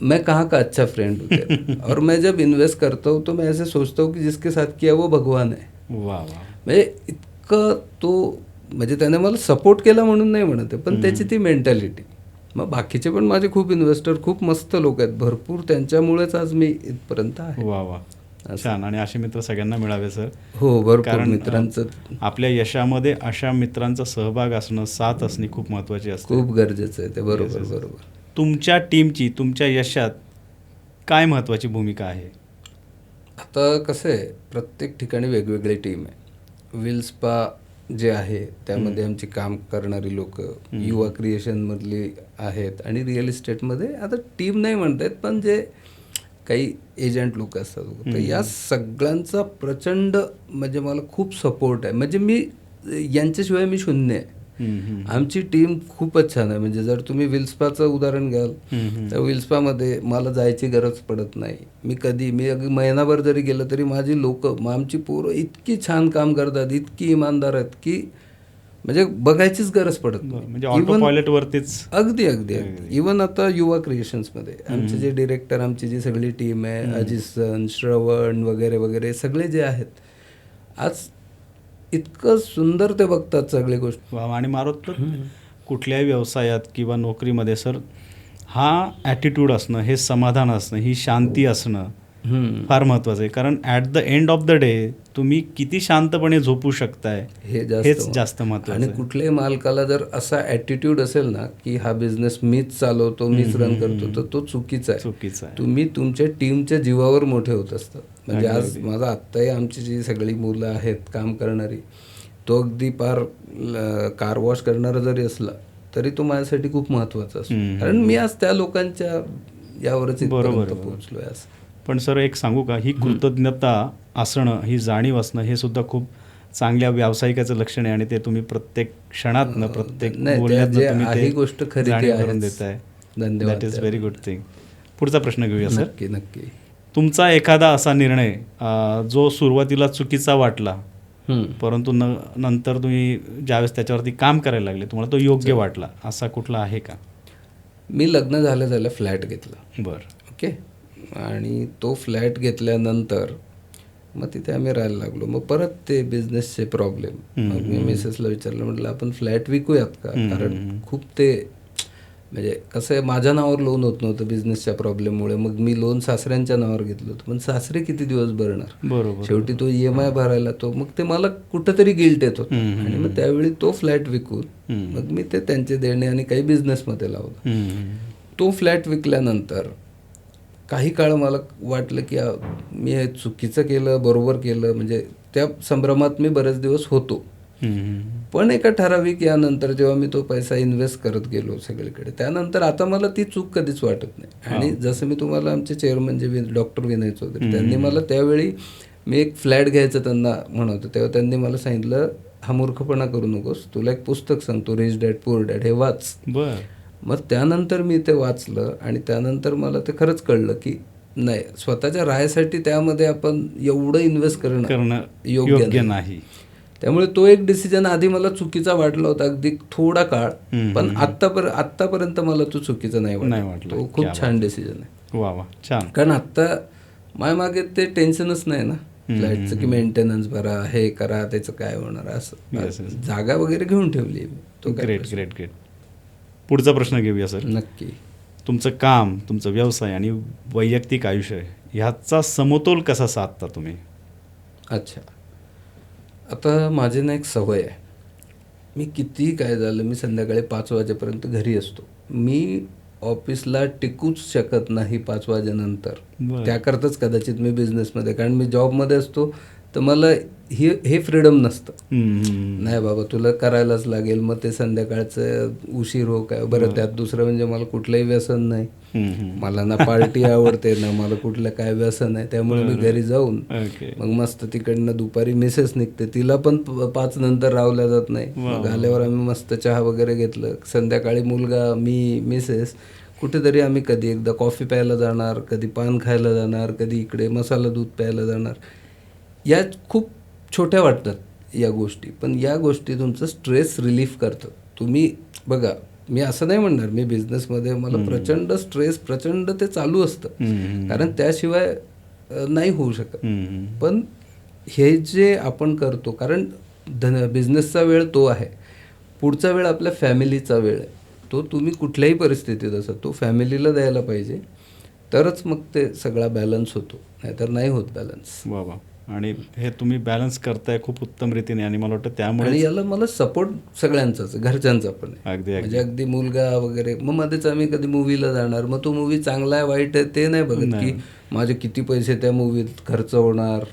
मैं कहाँ का अच्छा फ्रेंड हूँ तेरा. और मैं जब इन्वेस्ट करता हूँ तो मैं ऐसे सोचता हूँ की जिसके साथ किया वो भगवान है. वा. म्हणजे इतकं तो, म्हणजे त्याने मला सपोर्ट केला म्हणून नाही म्हणत आहे, पण त्याची ती मेंटॅलिटी. मग बाकीचे पण माझे खूप इन्व्हेस्टर खूप मस्त लोक आहेत, भरपूर. त्यांच्यामुळेच आज मी इथपर्यंत आहे. वा वा, छान. आणि असे मित्र सगळ्यांना मिळावे सर. हो, भरपूर मित्रांचं. आपल्या यशामध्ये अशा मित्रांचा सहभाग असणं, साथ असणे खूप महत्त्वाची असते, खूप गरजेचं आहे ते. बरोबर बरोबर. तुमच्या टीमची तुमच्या यशात काय महत्त्वाची भूमिका आहे? आता कसं आहे, प्रत्येक ठिकाणी वेगवेगळी टीम आहे. विल्स्पा जे आहे त्यामध्ये आमची काम करणारी लोक युवा क्रिएशनमधली आहेत, आणि रिअल इस्टेटमध्ये आता टीम नाही म्हणता येत, पण जे काही एजंट लोक असतात. तर या सगळ्यांचा प्रचंड म्हणजे मला खूप सपोर्ट आहे. म्हणजे मी यांच्याशिवाय मी शून्य आहे. आमची टीम खूपच छान आहे. म्हणजे जर तुम्ही विल्स्पाचं उदाहरण घ्याल तर विल्स्पामध्ये मला जायची गरज पडत नाही. मी अगदी महिनाभर जरी गेलं तरी माझी लोक, आमची पोरं इतकी छान काम करतात, इतकी इमानदार आहेत की म्हणजे बघायचीच गरज पडत नाही. म्हणजे ऑटो पायलट वरतीच. अगदी अगदी अगदी. इवन आता युवा क्रिएशन्समध्ये आमचे जे डिरेक्टर, आमची जी सगळी टीम आहे, अजिसन, श्रवण वगैरे वगैरे सगळे जे आहेत, आज इतकं सुंदर ते बघतात सगळी गोष्टी. आणि मारोत कुठल्याही व्यवसायात किंवा नोकरीमध्ये सर, हा ॲटिट्यूड असणं, हे समाधान असणं, ही शांती असणं फार महत्त्वाचं आहे. कारण at the end of the day तुम्ही किती शांतपणे झोपू शकताय हेच जास्त महत्त्वाचं. आणि कुठल्याही मालकाला जर असा ॲटिट्यूड असेल ना की हा बिझनेस मीच चालवतो, मीच रन करतो, तर तो चुकीचा आहे. तुम्ही तुमच्या टीमच्या जीवावर मोठे होत असतात. म्हणजे आज माझा आत्ताही आमची जी सगळी मुलं आहेत काम करणारी, तो अगदी पार कार वॉश करणारा जरी असला तरी तो माझ्यासाठी खूप महत्त्वाचा असतो. कारण मी आज त्या लोकांच्या यावरच इथपर्यंत पोहोचलोय. असं पण सर एक सांगू का, ही कृतज्ञता असणं, ही जाणीव असणं, हे सुद्धा खूप चांगल्या व्यावसायिकाचं लक्षण आहे. आणि ते तुम्ही प्रत्येक क्षणातनं, प्रत्येक बोलण्यातनं तुम्ही गोष्ट खरी करून देताय. धन्यवाद. That is very good thing. पुढचा प्रश्न घेऊया सर. नक्की नक्की. तुमचा एखादा असा निर्णय जो सुरुवातीला चुकीचा वाटला, परंतु नंतर तुम्ही ज्यावेळेस त्याच्यावरती काम करायला लागले तुम्हाला तो योग्य वाटला, असा कुठला आहे का? मी लग्न झालं फ्लॅट घेतला. बरं. ओके. आणि तो फ्लॅट घेतल्यानंतर मग तिथे आम्ही राहायला लागलो. मग परत ते बिझनेसचे प्रॉब्लेम. मग मी मिसेसला विचारलं, म्हटलं आपण फ्लॅट विकूयात का? कारण खूप ते म्हणजे कसं आहे, माझ्या नावावर लोन होत नव्हतं बिझनेसच्या प्रॉब्लेममुळे. मग मी लोन सासऱ्यांच्या नावावर घेतलं होतं, पण सासरे किती दिवस भरणार. बरोबर. शेवटी तो EMI भरायला तो, मग ते मला कुठंतरी गिल्ट येत होतं. आणि मग त्यावेळी तो फ्लॅट विकून मग मी ते त्यांचे देणे आणि काही बिझनेसमध्ये लावलं. तो फ्लॅट विकल्यानंतर काही काळ मला वाटलं की मी हे चुकीचं केलं, बरोबर केलं. म्हणजे त्या संभ्रमात मी बरेच दिवस होतो. पण एका ठराविक यानंतर जेव्हा मी तो पैसा इन्व्हेस्ट करत गेलो सगळीकडे, त्यानंतर आता मला ती चूक कधीच वाटत नाही. आणि जसं मी तुम्हाला आमचे चेअरमन जे डॉक्टर विनय चौधरी, त्यांनी मला त्यावेळी मी एक फ्लॅट घ्यायचं त्यांना म्हणत होतं, तेव्हा त्यांनी मला सांगितलं हा मूर्खपणा करू नकोस, तुला एक पुस्तक सांगतो, रिच डॅड पुअर डॅड, हे वाच. बर. मग त्यानंतर मी ते वाचलं आणि त्यानंतर मला ते खरंच कळलं की नाही, स्वतःच्या राहायसाठी त्यामध्ये आपण एवढं इन्व्हेस्ट करणं योग्य नाही. त्यामुळे तो एक डिसिजन आधी मला चुकीचा वाटला होता अगदी थोडा काळ, पण आत्तापर्यंत मला तो चुकीचा नाही वाटला. तो खूप छान डिसिजन आहे. वा वा, छान. कारण आत्ता मागे ते टेन्शनच नाही ना फ्लॅटचं की मेंटेनन्स भरा, हे करा, त्याचं काय होणार असं. जागा वगैरे घेऊन ठेवली आहे. तो ग्रेट ग्रेट ग्रेट. पुढचा प्रश्न घेऊया सर. नक्की. तुमचं काम, तुमचा व्यवसाय आणि वैयक्तिक आयुष्य ह्याचा समतोल कसा साधता तुम्ही? अच्छा, आता माझी ना एक सवय आहे, मी कितीही काय झालं मी संध्याकाळी 5 वाजेपर्यंत घरी असतो. मी ऑफिसला टिकूच शकत नाही 5 वाजेनंतर. त्याकरताच कदाचित मी बिझनेसमध्ये, कारण मी जॉबमध्ये असतो तर मला हे फ्रीडम नसतं. नाही बाबा तुला करायलाच लागेल, मग ते संध्याकाळचं उशीर हो काय बरं. त्यात दुसरं म्हणजे मला कुठलंही व्यसन नाही, मला ना पार्टी आवडते ना मला कुठलं काय व्यसन आहे. त्यामुळे मी घरी जाऊन मग मस्त तिकडनं दुपारी मिसेस निघते, तिला पण 5 नंतर रावल्या जात नाही. मग आल्यावर आम्ही मस्त चहा वगैरे घेतलं. संध्याकाळी मुलगा, मी, मिसेस कुठेतरी आम्ही कधी एकदा कॉफी प्यायला जाणार, कधी पान खायला जाणार, कधी इकडे मसाला दूध प्यायला जाणार. या खूप छोट्या वाटतात या गोष्टी, पण या गोष्टी तुमचं स्ट्रेस रिलीफ करतात. तुम्ही बघा, मी असं नाही म्हणणार मी बिझनेसमध्ये मला प्रचंड स्ट्रेस, प्रचंड ते चालू असतं, कारण त्याशिवाय नाही होऊ शकत. पण हे जे आपण करतो, कारण बिझनेसचा वेळ तो आहे, पुढचा वेळ आपल्या फॅमिलीचा वेळ आहे. तो तुम्ही कुठल्याही परिस्थितीत असा तो फॅमिलीला द्यायला पाहिजे, तरच मग ते सगळा बॅलन्स होतो, नाहीतर नाही होत बॅलन्स. वा. आणि हे तुम्ही बॅलन्स करताय खूप उत्तम रीतीने, आणि मला वाटतं त्यामुळे आणि याला मला सपोर्ट सगळ्यांचाच, घरच्यांचा पण आहे. म्हणजे अगदी मुलगा वगैरे. मग मध्येच आम्ही कधी मूवीला जाणार, मग तो मूवी चांगला आहे वाईट आहे ते नाही बघत की माझे किती पैसे त्या मूवीत खर्च होणार,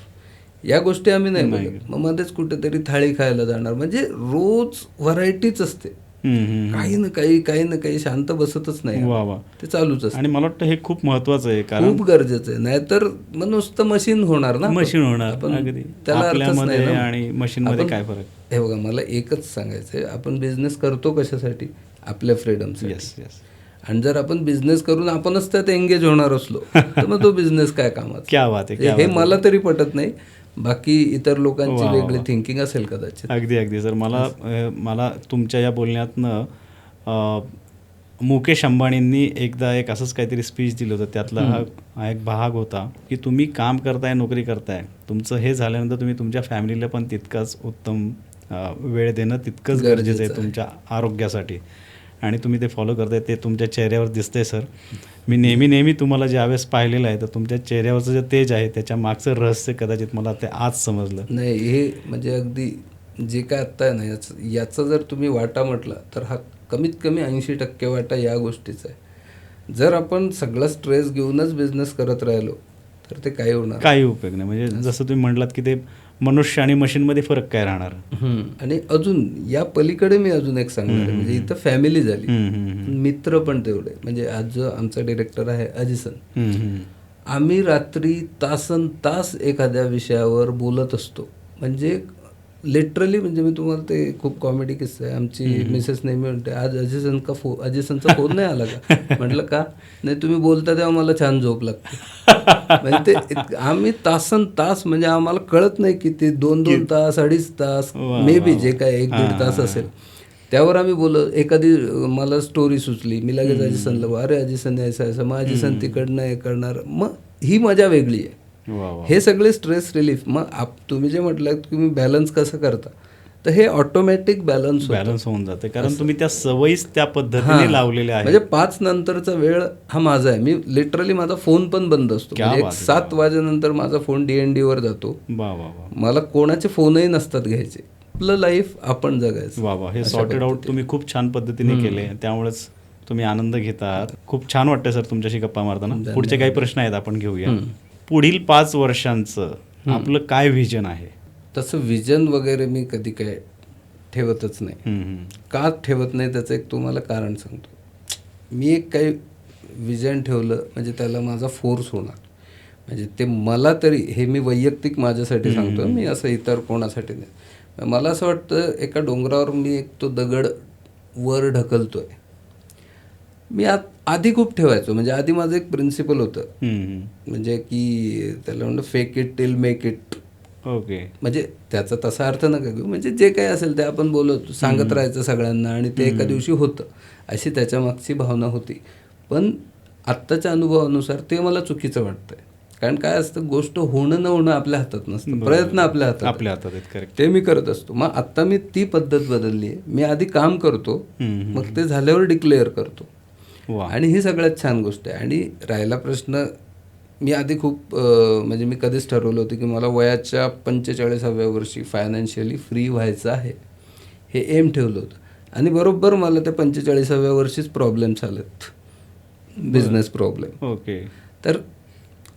या गोष्टी आम्ही नाही बघत. मग मध्येच कुठेतरी थाळी खायला जाणार, म्हणजे रोज व्हरायटीच असते, काही ना काही शांत बसतच नाही. वा. ते चालूच असतं. आणि मला वाटतं हे खूप महत्वाचं आहे, कारण खूप गरजेचं आहे, नाहीतर मग नुसतं मशीन होणार ना. मशीन होणार. त्याला अर्थच नाही ना. आणि मशीन मध्ये काय फरक? हे बघा, मला एकच सांगायचं आहे, आपण बिझनेस करतो कशासाठी? आपल्या फ्रीडमसाठी. आणि जर आपण बिझनेस करून आपणच त्यात एंगेज होणार असलो तर मग तो बिझनेस काय कामाचा? क्या बात आहे. हे मला तरी पटत नाही. बाकी इतर लोकांची वेगळी थिंकिंग असेल कदाचित. अगदी सर. मला तुमच्या या बोलण्यातनं मुकेश अंबानींनी एकदा एक असंच काहीतरी स्पीच दिलं होतं, त्यातला हा एक भाग होता की तुम्ही काम करताय, नोकरी करताय, तुमचं हे झाल्यानंतर तुम्ही तुमच्या फॅमिलीला पण तितकाच उत्तम वेळ देणं तितकंच गरजेचं आहे तुमच्या आरोग्यासाठी, आणि तुम्ही ते फॉलो करताय, ते तुमच्या चेहऱ्यावर दिसतंय सर. मी नेहमी तुम्हाला ज्यावेळेस पाहिलेलं आहे तर तुमच्या चेहऱ्यावरचं जे तेज आहे त्याच्या मागचं रहस्य कदाचित मला ते आज समजलं. नाही, हे म्हणजे अगदी जे काय आत्ता आहे ना, याचा जर तुम्ही वाटा म्हटला तर हा कमीत कमी 80% वाटा या गोष्टीचा आहे. जर आपण सगळा स्ट्रेस घेऊनच बिझनेस करत राहिलो तर ते काही होणार, काही उपयोग नाही. म्हणजे जसं तुम्ही म्हटलात की ते मनुष्य आणि मशीनमध्ये फरक काय राहणार. आणि अजून या पलीकडे मी अजून एक सांगणार, म्हणजे इथं फॅमिली झाली, मित्र पण तेवढे. म्हणजे आज जो आमचा डिरेक्टर आहे अजिसन, आम्ही रात्री तासन तास एखाद्या विषयावर बोलत असतो. म्हणजे लिटरली, म्हणजे मी तुम्हाला ते खूप कॉमेडी किस्सा आहे. आमची मिसेस नेहमी म्हणते, आज अजिसनचा फोन नाही आला का? म्हटलं का नाही, तुम्ही बोलता तेव्हा मला छान झोप लागते. म्हणजे ते आम्ही तासन तास, म्हणजे आम्हाला कळत नाही की ते 2-2 तास 2.5 तास मे बी जे काय 1-1.5 तास असेल, त्यावर आम्ही बोललो. एखादी मला स्टोरी सुचली, मी लगेच अजिसनला, अरे अजिसन ऐसा, मग अजिसन तिकडनं हे करणार. मग ही मजा वेगळी आहे. हे सगळे स्ट्रेस रिलीफ. मग तुम्ही जे म्हटलं तुम्ही बॅलन्स कसं करता, तर हे ऑटोमॅटिक बॅलन्स होऊन जाते, कारण तुम्ही त्या सवयीच त्या पद्धतीने लावलेल्या आहेत. म्हणजे 5 नंतरचा वेळ हा माझा आहे. मी लिटरली माझा फोन पण बंद असतो. 7 वाजेनंतर माझा फोन DND वर जातो. मला कोणाचे फोनही नसतात घ्यायचे. आपलं लाईफ आपण जगायचं. वा. हे सॉर्टेड आउट तुम्ही खूप छान पद्धतीने केले, त्यामुळेच तुम्ही आनंद घेतात. खूप छान वाटतं सर तुमच्याशी गप्पा मारताना. पुढचे काही प्रश्न आहेत, आपण घेऊया. पुढील 5 वर्षांचं आपलं काय व्हिजन आहे? तसं व्हिजन वगैरे मी कधी काय ठेवतच नाही. का ठेवत नाही त्याचं एक तुम्हाला कारण सांगतो. मी एक काही व्हिजन ठेवलं म्हणजे त्याला माझा फोर्स होणार. म्हणजे ते मला तरी, हे मी वैयक्तिक माझ्यासाठी सांगतो, मी असं इतर कोणासाठी नाही. मला असं वाटतं एका डोंगरावर मी एक तो दगड वर ढकलतोय. मी आधी खूप ठेवायचो, म्हणजे आधी माझं एक प्रिन्सिपल होतं, म्हणजे की त्याला म्हणलं fake it till make it. Okay. म्हणजे त्याचा तसा अर्थ नका घेऊ, म्हणजे जे काही असेल ते आपण बोलत सांगत राहायचं सगळ्यांना आणि ते एका दिवशी होतं, अशी त्याच्या मागची भावना होती. पण आत्ताच्या अनुभवानुसार ते मला चुकीचं वाटतंय. कारण काय असतं, गोष्ट होणं न होणं आपल्या हातात नसतं, प्रयत्न आपल्या हातात आहेत. करेक्ट. ते मी करत असतो. मग आत्ता मी ती पद्धत बदलली आहे. मी आधी काम करतो, मग ते झाल्यावर डिक्लेअर करतो. आणि ही सगळ्यात छान गोष्ट आहे. आणि राहिला प्रश्न, मी आधी खूप म्हणजे मी कधीच ठरवलं होतं की मला वयाच्या 45व्या वर्षी फायनान्शियली फ्री व्हायचं आहे, हे एम ठेवलं होतं. आणि बरोबर मला त्या 45व्या वर्षीच प्रॉब्लेम्स आलेत, बिझनेस प्रॉब्लेम. ओके. तर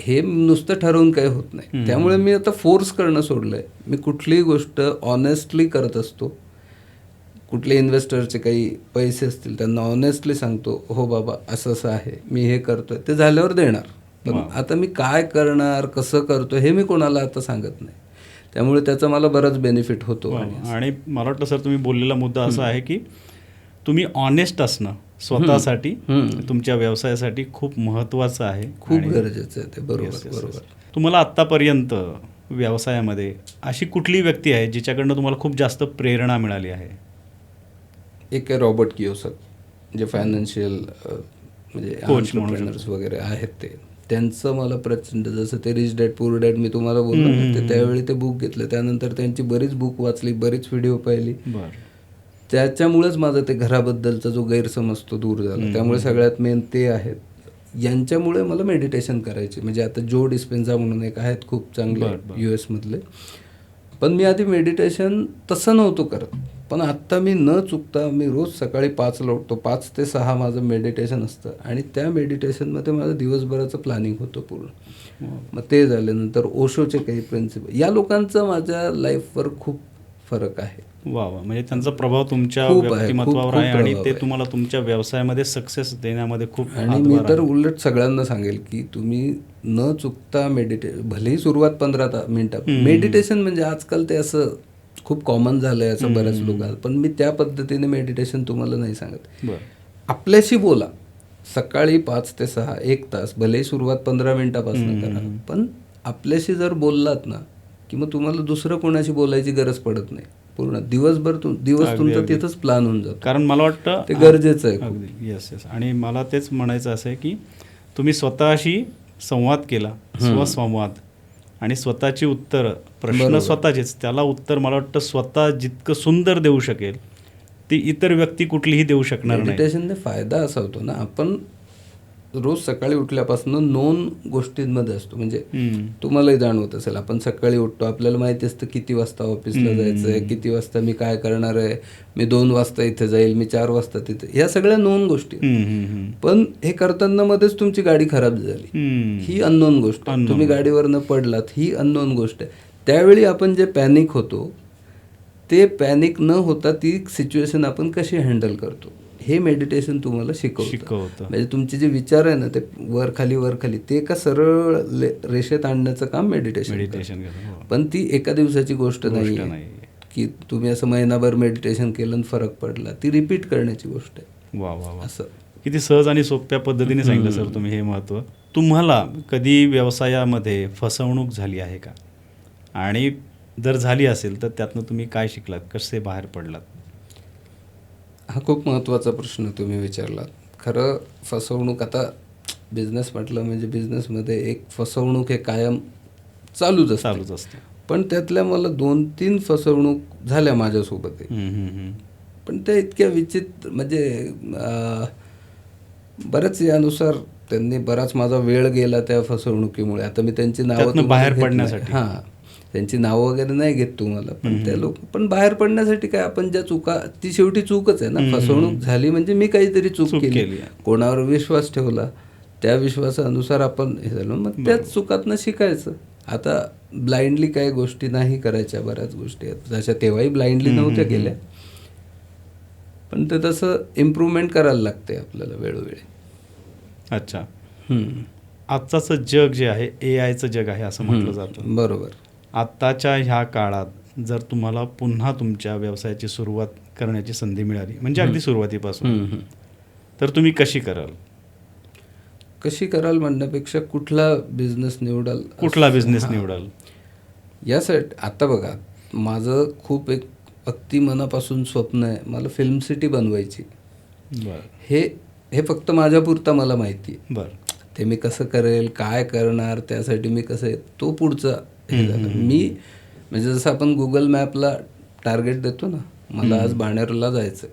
हे नुसतं ठरवून काही होत नाही. त्यामुळे मी आता फोर्स करणं सोडलंय. मी कुठलीही गोष्ट ऑनेस्टली करत असतो. कुठले इन्व्हेस्टरचे काही पैसे असतील त्यांना ऑनेस्टली सांगतो, हो बाबा असं असं आहे, मी हे करतोय, ते झाल्यावर देणार. पण आता मी काय करणार, कसं करतो हे मी कोणाला आता सांगत नाही. त्यामुळे त्याचा मला बराच बेनिफिट होतो. आणि मला वाटतं सर तुम्ही बोललेला मुद्दा असा आहे की तुम्ही ऑनेस्ट असणं स्वतःसाठी, तुमच्या व्यवसायासाठी खूप महत्त्वाचं आहे, खूप गरजेचं आहे ते. बरोबर बरोबर. तुम्हाला आत्तापर्यंत व्यवसायामध्ये अशी कुठली व्यक्ती आहे जिच्याकडनं तुम्हाला खूप जास्त प्रेरणा मिळाली आहे? एक आहे रॉबर्ट कियोसाकी, जे फायनान्शियल म्हणजे एंटरप्रेन्योर्स वगैरे आहेत ते. त्यांचं मला प्रचंड, जसं ते रिच डॅड पुअर डॅड मी तुम्हाला बोललो ना, ते त्यावेळी ते बुक घेतलं, त्यानंतर त्यांची बरीच बुक वाचली, बरीच व्हिडिओ पाहिली. त्याच्यामुळेच माझा ते घराबद्दलचा जो गैरसमज तो दूर झाला. त्यामुळे सगळ्यात मेन ते आहेत. यांच्यामुळे मला मेडिटेशन करायची, म्हणजे आता जो डिस्पेन्झा म्हणून एक आहेत खूप चांगले US मधले. पण मी आधी मेडिटेशन तसं नव्हतो करत. पण आत्ता मी न चुकता मी रोज सकाळी 5ला उठतो. 5 ते 6 माझं मेडिटेशन असतं आणि त्या मेडिटेशनमध्ये माझं दिवसभराचं प्लॅनिंग होतं पूर्ण. मग ते झाल्यानंतर ओशोचे काही प्रिन्सिपल, या लोकांचा माझ्या लाईफवर खूप फरक आहे. वा, म्हणजे त्यांचा प्रभाव तुमच्या व्यक्तिमत्वावर आहे आणि ते तुम्हाला तुमच्या व्यवसायामध्ये सक्सेस देण्यामध्ये खूप. आणि मी तर उलट सगळ्यांना सांगेल की तुम्ही न चुकता भलेही सुरुवात 15 मिनिटं मेडिटेशन, म्हणजे आजकाल ते असं खूप कॉमन झालं आहे असं बऱ्याच लोकांना, पण मी त्या पद्धतीने मेडिटेशन तुम्हाला नाही सांगत. आपल्याशी बोला सकाळी 5 ते 6 1 तास, भलेही सुरुवात 15 मिनिटापासून करा, पण आपल्याशी जर बोललात ना की मग तुम्हाला दुसरं कोणाशी बोलायची गरज पडत नाही. पूर्ण दिवसभर दिवस तुमचा तिथंच प्लॅन होऊन जातो. कारण मला वाटतं ते गरजेचं आहे. अगदी. येस. आणि मला तेच म्हणायचं असं आहे की तुम्ही स्वतःशी संवाद केला, स्वसंवाद, आणि स्वतःची उत्तरं, प्रश्न स्वतःचेच, त्याला उत्तर मला वाटतं स्वतः जितकं सुंदर देऊ शकेल ती इतर व्यक्ती कुठलीही देऊ शकणार नाही. मेडिटेशनने फायदा असा होतो ना, आपण रोज सकाळी उठल्यापासून 2 गोष्टींमध्ये असतो. म्हणजे तुम्हालाही जाणवत असेल, आपण सकाळी उठतो, आपल्याला माहिती असतं किती वाजता ऑफिसला जायचं आहे, किती वाजता मी काय करणार आहे, मी 2 वाजता इथे जाईल, मी 4 वाजता तिथे, ह्या सगळ्या नोन गोष्टी. पण हे करताना मध्येच तुमची गाडी खराब झाली, ही अननोन गोष्ट. तुम्ही गाडीवरनं पडलात, ही अननोन गोष्ट आहे. त्यावेळी आपण जे पॅनिक होतो, ते पॅनिक न होता ती सिच्युएशन आपण कशी हँडल करतो हे मेडिटेशन तुम्हाला शिकवतं. म्हणजे तुमचे जे विचार आहे ना, ते वर खाली ते एका सरळ रेषेत आणण्याचं काम मेडिटेशन. पण ती एका दिवसाची गोष्ट नाही की तुम्ही असं महिनाभर मेडिटेशन केलं आणि फरक पडला. ती रिपीट करण्याची गोष्ट आहे. वा वा. असं किती सहज आणि सोप्या पद्धतीने सांगितलं सर तुम्ही हे महत्त्व. तुम्हाला कधी व्यवसायामध्ये फसवणूक झाली आहे का? आणि जर झाली असेल तर त्यातनं तुम्ही काय शिकलात, कसे बाहेर पडलात? हा खूप महत्त्वाचा प्रश्न तुम्ही विचारलात. खरं फसवणूक, आता बिझनेस म्हटलं म्हणजे बिझनेसमध्ये एक फसवणूक हे कायम चालूच असते. पण त्यातल्या मला 2-3 फसवणूक झाल्या माझ्यासोबत. पण त्या इतक्या विचित्र, म्हणजे बऱ्याच यानुसार त्यांनी बराच माझा वेळ गेला त्या फसवणुकीमुळे. आता मी त्यांची नावं बाहेर पडण्यासाठी, त्यांची नावं वगैरे नाही घेत तुम्हाला, पण त्या लोक पण बाहेर पडण्यासाठी काय, आपण ज्या चुका, ती शेवटी चूकच आहे ना. फसवणूक झाली म्हणजे मी काहीतरी चूक केली, कोणावर विश्वास ठेवला, त्या विश्वासानुसार आपण हे झालो, मग त्याच चुकातनं शिकायचं. आता ब्लाइंडली काही गोष्टी नाही करायच्या, बऱ्याच गोष्टी आहेत जशा तेव्हाही ब्लाइंडली नव्हत्या केल्या, पण ते तसं इम्प्रूव्हमेंट करायला लागते आपल्याला वेळोवेळी. अच्छा. आजचं जग जे आहे AIचं जग आहे असं म्हटलं जातं. बरोबर. आत्ताच्या ह्या काळात जर तुम्हाला पुन्हा तुमच्या व्यवसायाची सुरुवात करण्याची संधी मिळाली, म्हणजे अगदी सुरुवातीपासून, तर तुम्ही कशी कराल? कशी कराल म्हणण्यापेक्षा कुठला बिझनेस निवडाल, कुठला बिझनेस निवडाल? यासाठी आता बघा, माझं खूप एक अगदी मनापासून स्वप्न आहे, मला फिल्म सिटी बनवायची. बरं हे फक्त माझ्यापुरता मला माहिती आहे. बरं. ते मी कसं करेल, काय करणार, त्यासाठी मी कसं तो पुढचा हे झालं. मी म्हणजे जसं आपण गुगल मॅपला टार्गेट देतो ना, मला आज बाणेरला जायचं,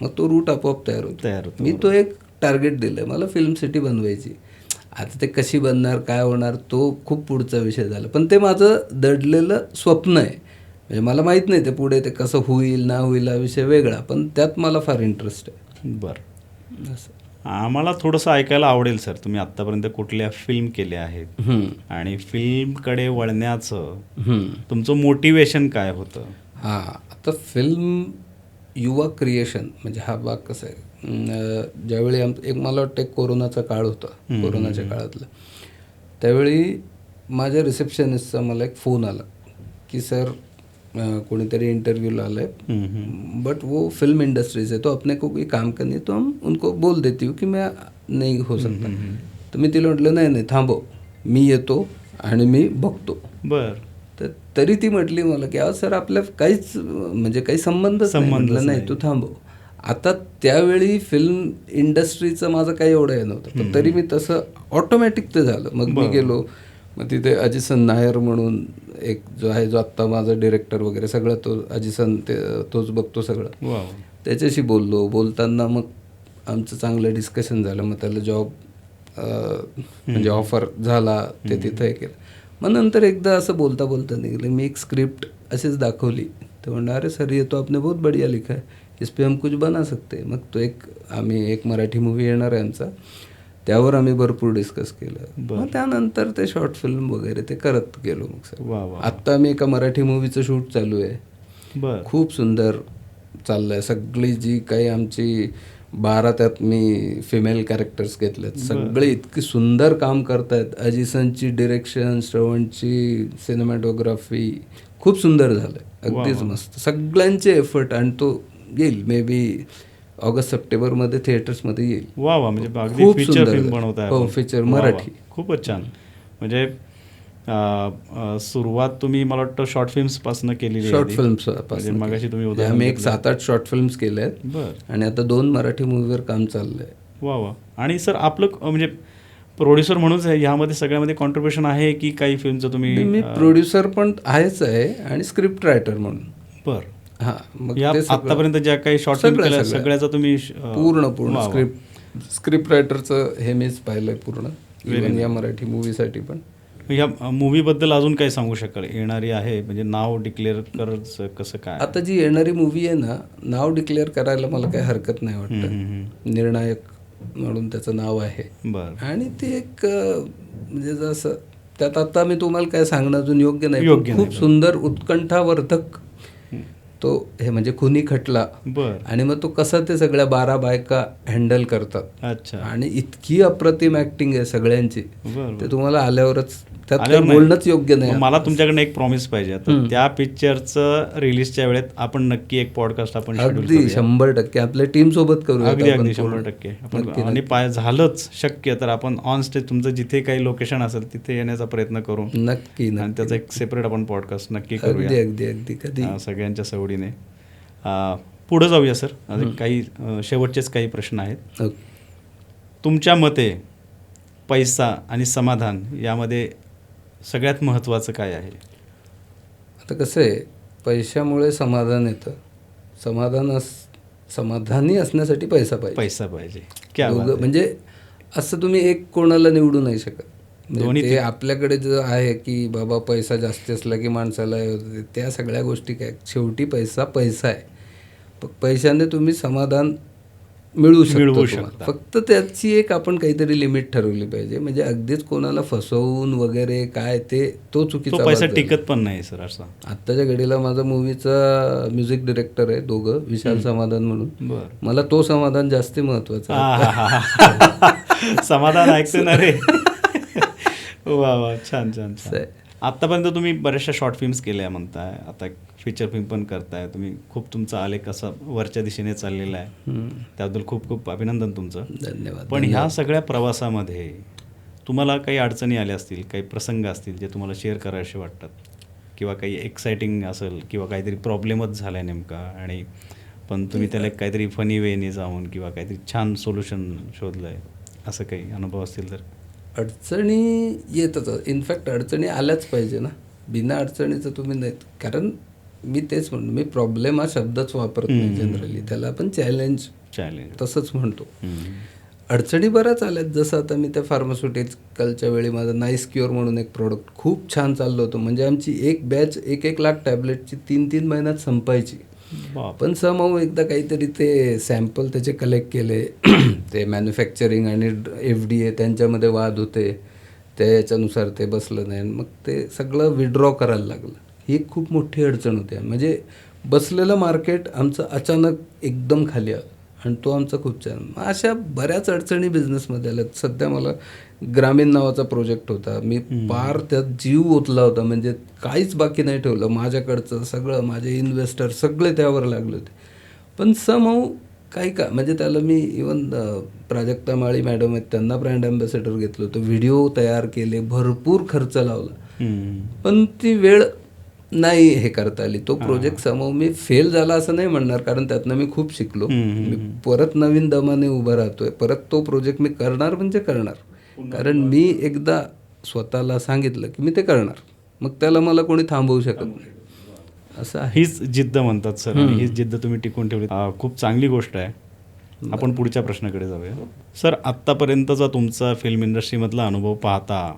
मग तो रूट आपोआप तयार होतो. मी तो एक टार्गेट दिलं, मला फिल्म सिटी बनवायची. आता ते कशी बनणार, काय होणार, तो खूप पुढचा विषय झाला. पण ते माझं दडलेलं स्वप्न आहे. म्हणजे मला माहीत नाही ते पुढे ते कसं होईल ना होईल हा विषय वेगळा, पण त्यात मला फार इंटरेस्ट आहे. बरं. असं आम्हाला थोडंसं ऐकायला आवडेल सर, तुम्ही आत्तापर्यंत कुठल्या फिल्म केल्या आहेत आणि फिल्मकडे वळण्याचं तुमचं मोटिवेशन काय होतं? हां, आता फिल्म युवा क्रिएशन म्हणजे हा भाग कसा आहे, ज्यावेळी एक मला वाटतं एक कोरोनाचा काळ होता, कोरोनाच्या काळातला, त्यावेळी माझ्या रिसेप्शनिस्टचा मला एक फोन आला की सर कोणीतरी इंटरव्यूला आला है, बट वो फिल्म इंडस्ट्री से, तो अपने को कोई काम करनी है तो हम उनको बोल देती हूँ की मैं नहीं हो सकता. तर मी तिला म्हटलं नाही थांबव, मी येतो आणि मी बघतो. बरं. तर तरी ती म्हटली मला की सर आपल्या काहीच म्हणजे काही संबंधच नाही, तू थांबव. आता त्यावेळी फिल्म इंडस्ट्रीचं माझं काही एवढं हे नव्हतं, पण तरी मी तसं ऑटोमॅटिक ते झालं. मग मी गेलो, मग तिथे अजिसन नायर म्हणून एक जो आहे, जो आत्ता माझा डिरेक्टर वगैरे सगळं, तो अजिसन तोच बघतो सगळं. त्याच्याशी बोललो. बोलताना मग आमचं चांगलं डिस्कशन झालं. मग त्याला जॉब म्हणजे ऑफर झाला, ते तिथं हे केलं. मग नंतर एकदा असं बोलता बोलता निघालं, मी एक स्क्रिप्ट अशीच दाखवली. तर म्हणलं अरे सर ये तो आपने बहुत बढ़िया लिखा है, इस पे हम कुछ बना सकते हैं. मग तो आम्ही एक मराठी मूवी येणार आहे आमचा, त्यावर आम्ही भरपूर डिस्कस केलं. मग त्यानंतर ते शॉर्ट फिल्म वगैरे ते करत गेलो. मग सर आत्ता आम्ही एका मराठी मूवीचं शूट चालू आहे. खूप सुंदर चाललंय. सगळी जी काही आमची 12 त्यात मी फिमेल कॅरेक्टर्स घेतलेत, सगळे इतकी सुंदर काम करतायत. अजिसनची डिरेक्शन, श्रवणची सिनेमॅटोग्राफी खूप सुंदर झालंय, अगदीच मस्त. सगळ्यांचे एफर्ट, आणि तो येईल मे बी ऑगस्ट-सप्टेंबरमध्ये थिएटर्समध्ये येईल. वा म्हणजे अगदी फीचर फिल्म बनवताय. हो, फीचर मराठी. खूपच छान. म्हणजे सुरुवात तुम्ही मला वाटतं शॉर्ट फिल्म्स पासून केलेली आहे. शॉर्ट फिल्म्स मगाशी तुम्ही आम्ही एक 7-8 शॉर्ट फिल्म्स केल्या आहेत आणि आता 2 मराठी मूवीवर काम चाललंय. वा. आणि सर आपलं म्हणजे प्रोड्युसर म्हणूनच ह्यामध्ये सगळ्यामध्ये कॉन्ट्रीब्युशन आहे की काही फिल्मचं तुम्ही? मी प्रोड्युसर पण आहेच आहे आणि स्क्रिप्ट रायटर म्हणून. बरं. हां, मग आतापर्यंत ज्या काही शॉर्ट फिल्म केल्या सगळ्याचा तुम्ही पूर्ण स्क्रिप्ट रायटरचं हे मीच पाहिलंय पूर्ण, इव्हन या मराठी मूवीसाठी पण. ह्या मूवीबद्दल अजून काय सांगू शकाल? येणारी आहे म्हणजे नाव डिक्लेअर करायचं कसं काय? आता जी येणारी मूवी आहे ना, नाव डिक्लेअर करायला मला काही हरकत नाही वाटतं. निर्णायक म्हणून त्याचं नाव आहे. बरं. आणि ते एक म्हणजे जसं त्यात आता मी तुम्हाला काय सांगणं अजून योग्य नाही. खूप सुंदर उत्कंठावर्धक तो हे म्हणजे खुनी खटला. आणि मग तो कसा ते सगळ्या 12 बायका हँडल करतात. अच्छा. आणि इतकी अप्रतिम ऍक्टिंग आहे सगळ्यांची, ते तुम्हाला आल्यावरच त्यात बोलणंच योग्य नाही. मला तुमच्याकडे एक प्रॉमिस पाहिजे. त्या पिक्चरचं रिलीजच्या वेळेत आपण नक्की एक पॉडकास्ट आपण अगदी 100% आपल्या टीम सोबत करू. अगदी 100% आपण. आणि झालंच शक्य तर आपण ऑन स्टेज तुमचं जिथे काही लोकेशन असेल तिथे येण्याचा प्रयत्न करू. नक्की. आणि त्याचा एक सेपरेट आपण पॉडकास्ट नक्की करूया. अगदी कधी सगळ्यांच्या सवडीने. पुढे जाऊया सर. काही शेवटचेच काही प्रश्न आहेत. तुमच्या मते पैसा आणि समाधान यामध्ये सगळ्यात महत्त्वाचं काय आहे? आता कसं आहे, पैशामुळे समाधान येतं. समाधानी असण्यासाठी पैसा पाहिजे. म्हणजे असं तुम्ही एक कोणाला निवडू नाही शकत. म्हणजे ते आपल्याकडे जो आहे की बाबा पैसा जास्त असला की माणसाला त्या सगळ्या गोष्टी काय, शेवटी पैसा आहे. पैशाने तुम्ही समाधान मिळवू शकता. फक्त त्याची एक आपण काहीतरी लिमिट ठरवली पाहिजे. म्हणजे अगदीच कोणाला फसवून वगैरे काय तो चुकीचा. पैसा टिकत पण नाही सर. असं आत्ताच्या घडीला माझा मूवीचा म्युझिक डिरेक्टर आहे, दोघं, विशाल समाधान म्हणून. मला तो समाधान जास्त महत्वाचं. समाधान ऐकतो ना रे. वा छान. आत्तापर्यंत तुम्ही बऱ्याचशा शॉर्ट फिल्म्स केल्या म्हणताय, आता फीचर फिल्म पण करताय तुम्ही. खूप तुमचा आलेख असा वरच्या दिशेने चाललेला आहे, त्याबद्दल खूप खूप अभिनंदन तुमचं. धन्यवाद. पण ह्या सगळ्या प्रवासामध्ये तुम्हाला काही अडचणी आल्या असतील, काही प्रसंग असतील जे तुम्हाला शेअर करावेसे वाटतात, किंवा काही एक्साइटिंग असेल किंवा काहीतरी प्रॉब्लेमच झाला आहे नेमका, आणि पण तुम्ही त्याला काहीतरी फनी वेने जाऊन किंवा काहीतरी छान सोल्युशन शोधलं आहे, असं काही अनुभव असतील तर. अडचणी येतच, इनफॅक्ट अडचणी आल्याच पाहिजे ना, बिना अडचणीचं तुम्ही नाही. कारण मी तेच म्हणतो, मी प्रॉब्लेम हा शब्दच वापरत नाही जनरली, त्याला आपण चॅलेंज तसंच म्हणतो. अडचणी बऱ्याच आल्यात. जसं आता मी त्या फार्मास्युटिकलच्या वेळी माझं नाईस क्युअर म्हणून एक प्रोडक्ट खूप छान चाललं होतं. म्हणजे आमची एक बॅच 1-1 लाख टॅबलेटची 3-3 महिन्यात संपायची. पण समहाऊ एकदा काहीतरी ते सॅम्पल त्याचे कलेक्ट केले ते मॅन्युफॅक्चरिंग आणि FDA त्यांच्यामध्ये वाद होते, त्या याच्यानुसार ते बसलं नाही, मग ते सगळं विड्रॉ करायला लागलं. ही एक खूप मोठी अडचण होती. म्हणजे बसलेलं मार्केट आमचं अचानक एकदम खाली आलं आणि तो आमचा खूप छान. मग अशा बऱ्याच अडचणी बिझनेसमध्ये आल्यात. सध्या मला ग्रामीण नावाचा प्रोजेक्ट होता, मी पार त्यात जीव ओतला होता, म्हणजे काहीच बाकी नाही ठेवलं. माझ्याकडचं सगळं, माझे इन्व्हेस्टर सगळे त्यावर लागले होते. पण समहाऊ काही का म्हणजे त्याला me even Prajakta Mali madam आहेत, त्यांना ब्रँड ॲम्बॅसेडर घेतलं होतं, व्हिडिओ तयार केले, भरपूर खर्च लावला, पण ती वेळ नाही हे करता आली. तो प्रोजेक्ट समहाऊ मी फेल झाला असं नाही म्हणणार, कारण त्यातनं मी खूप शिकलो. मी परत नवीन दमाने उभा राहतोय, परत तो प्रोजेक्ट मी करणार म्हणजे करणार. कारण मी एकदा स्वतःला सांगितलं की मी ते करणार, मग त्याला मला कोणी थांबवू शकत नाही, असं आहे. हीच जिद्द म्हणतात सर, आणि हीच जिद्द तुम्ही टिकून ठेवली, खूप चांगली गोष्ट आहे. आपण पुढच्या प्रश्नाकडे जाऊया. सर, आत्तापर्यंतचा तुमचा फिल्म इंडस्ट्रीमधला अनुभव पाहता,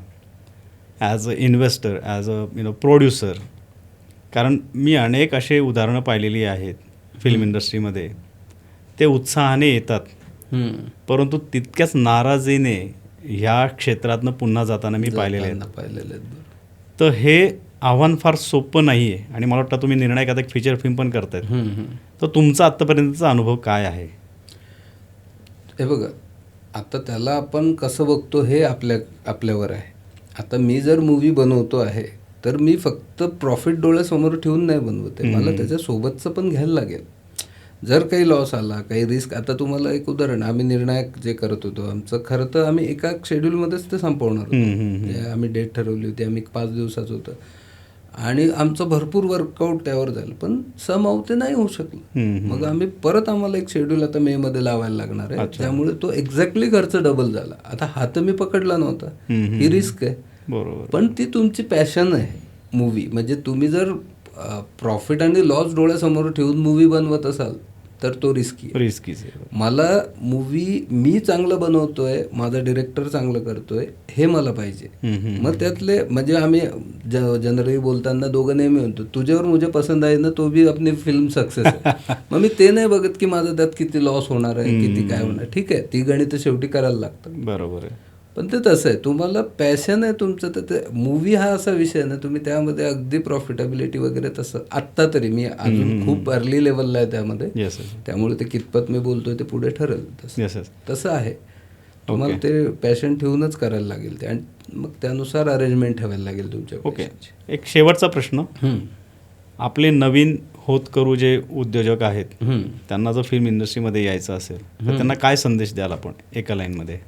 as a investor, as a producer, कारण मी अनेक असे उदाहरणं पाहिलेली आहेत फिल्म इंडस्ट्रीमध्ये, ते उत्साहाने येतात परंतु तितक्याच नाराजीने ह्या क्षेत्रातनं पुन्हा जाताना मी पाहिलेले आहेत. तर हे आव्हान फार सोपं नाही आहे, आणि मला वाटतं तुम्ही निर्णायक आता एक फीचर फिल्म पण करतायत. तर तुमचा आत्तापर्यंतचा अनुभव काय आहे? हे बघा, आता त्याला आपण कसं बघतो हे आपल्यावर आहे. आता मी जर मूवी बनवतो आहे तर मी फक्त प्रॉफिट डोळ्यासमोर ठेवून नाही बनवत आहे, मला त्याच्यासोबतचं पण घ्यायला लागेल. जर काही लॉस आला, काही रिस्क, आता तुम्हाला एक उदाहरण, आम्ही निर्णायक जे करत होतो, आमचं खरं तर आम्ही एका शेड्यूलमध्येच ते संपवणार होतो. आम्ही डेट ठरवली होती, आम्ही 5 दिवसाचं होतं, आणि आमचं भरपूर वर्कआउट त्यावर झालं, पण समहाऊ ते नाही होऊ शकलं. मग आम्हाला एक शेड्यूल आता मेमध्ये लावायला लागणार आहे, त्यामुळे तो एक्झॅक्टली खर्च डबल झाला. आता हा तर मी पकडला नव्हता, ही रिस्क आहे, बरोबर, पण ती तुमची पॅशन आहे मूवी. म्हणजे तुम्ही जर प्रॉफिट आणि लॉस डोळ्यासमोर ठेवून मूवी बनवत असाल तर तो रिस्कीच आहे. मला मूवी मी चांगलं बनवतोय, माझा डिरेक्टर चांगलं करतोय हे मला पाहिजे. मग त्यातले म्हणजे आम्ही जनरली बोलताना दोघं नेहमी म्हणतो, तुझ्यावर मुझे पसंद आहे ना तो भी अपनी फिल्म सक्सेस आहे. मग मी ते नाही बघत की माझं त्यात किती लॉस होणार आहे, किती काय होणार. ठीक आहे, ती गणितं शेवटी करायला लागतात, बरोबर आहे, पण ते तसं आहे, तुम्हाला पॅशन आहे तुमचं, तर ते मूवी हा असा विषय ना, तुम्ही त्यामध्ये अगदी प्रॉफिटेबिलिटी वगैरे तसं आत्ता तरी मी अजून खूप अर्ली लेवलला आहे त्यामध्ये, त्यामुळे ते कितपत मी बोलतोय ते पुढे ठरेल. तसं आहे, तुम्हाला ते पॅशन ठेवूनच करायला लागेल ते, आणि मग त्यानुसार अरेंजमेंट ठेवायला लागेल तुमच्या. ओके, एक शेवटचा प्रश्न, आपले नवीन होत करू जे उद्योजक आहेत त्यांना जर फिल्म इंडस्ट्रीमध्ये यायचं असेल तर त्यांना काय संदेश द्याल आपण एका लाईनमध्ये?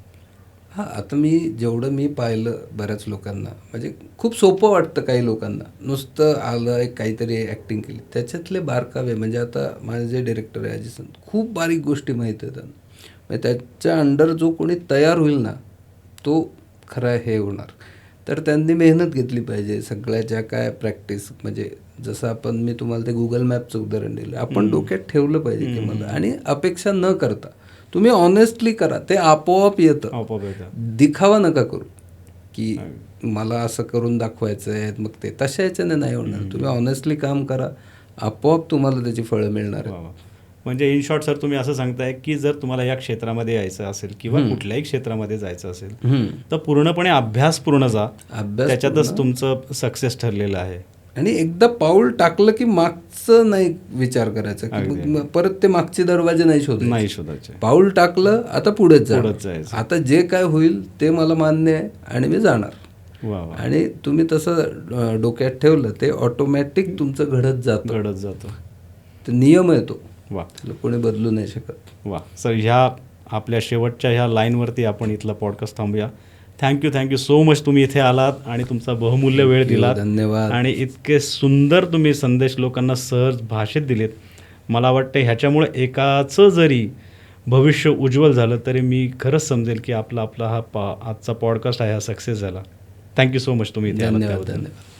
हां, आता जेवढं मी पाहिलं बऱ्याच लोकांना, म्हणजे खूप सोपं वाटतं काही लोकांना, नुसतं आलं एक काहीतरी ॲक्टिंग केली, त्याच्यातले बारकावे, म्हणजे आता माझे जे डिरेक्टर आहे अजित, खूप बारीक गोष्टी माहीत आहेत त्यांना. म्हणजे त्याच्या अंडर जो कोणी तयार होईल ना तो खरा हे होणार. तर त्यांनी मेहनत घेतली पाहिजे, सगळ्या ज्या काय प्रॅक्टिस, म्हणजे जसं मी तुम्हाला ते गुगल मॅपचं उदाहरण दिलं, आपण डोक्यात ठेवलं पाहिजे की मला, आणि अपेक्षा न करता तुम्ही ऑनेस्टली करा, ते आपोआप येतं. दिखावा नका करू की मला असं करून दाखवायचं आहे, मग ते तशा याच्याने नाही होणार. तुम्ही ऑनेस्टली काम करा, आपोआप तुम्हाला त्याची फळं मिळणार आहेत. म्हणजे इन शॉर्ट सर तुम्ही असं सांगताय की जर तुम्हाला या क्षेत्रामध्ये यायचं असेल किंवा कुठल्याही क्षेत्रामध्ये जायचं असेल तर पूर्णपणे अभ्यासपूर्ण जा, त्याच्यातच तुमचं सक्सेस ठरलेलं आहे. आणि एकदा पाऊल टाकलं की मागचं नाही विचार करायचा, की परत ते मागचे दरवाजे नाही शोधायचे. पाऊल टाकलं, आता पुढेच जायचं. आता जे काय होईल ते मला मान्य आहे आणि मी जाणार. वा वा. आणि तुम्ही तसं डोक्यात ठेवलं ते ऑटोमॅटिक तुमचं घडत जातं. घडत जातं. तर नियम आहे तो, वा त्याला कोणी बदलू नाही शकत. वा सर, ह्या आपल्या शेवटच्या ह्या लाईनवरती आपण इथला पॉडकास्ट थांबूया. थँक्यू सो मच, तुम्ही इथे आलात आणि तुमचा बहुमूल्य वेळ दिलात. धन्यवाद. आणि इतके सुंदर तुम्ही संदेश लोकांना सहज भाषेत दिलेत. मला वाटतं ह्याच्यामुळे एकाचं जरी भविष्य उज्ज्वल झालं तरी मी खरंच समजेल की आपला हा आजचा पॉडकास्ट आहे हा सक्सेस झाला. थँक्यू सो मच तुम्ही इथे आलात धन्यवाद त्याबद्दल. धन्यवाद.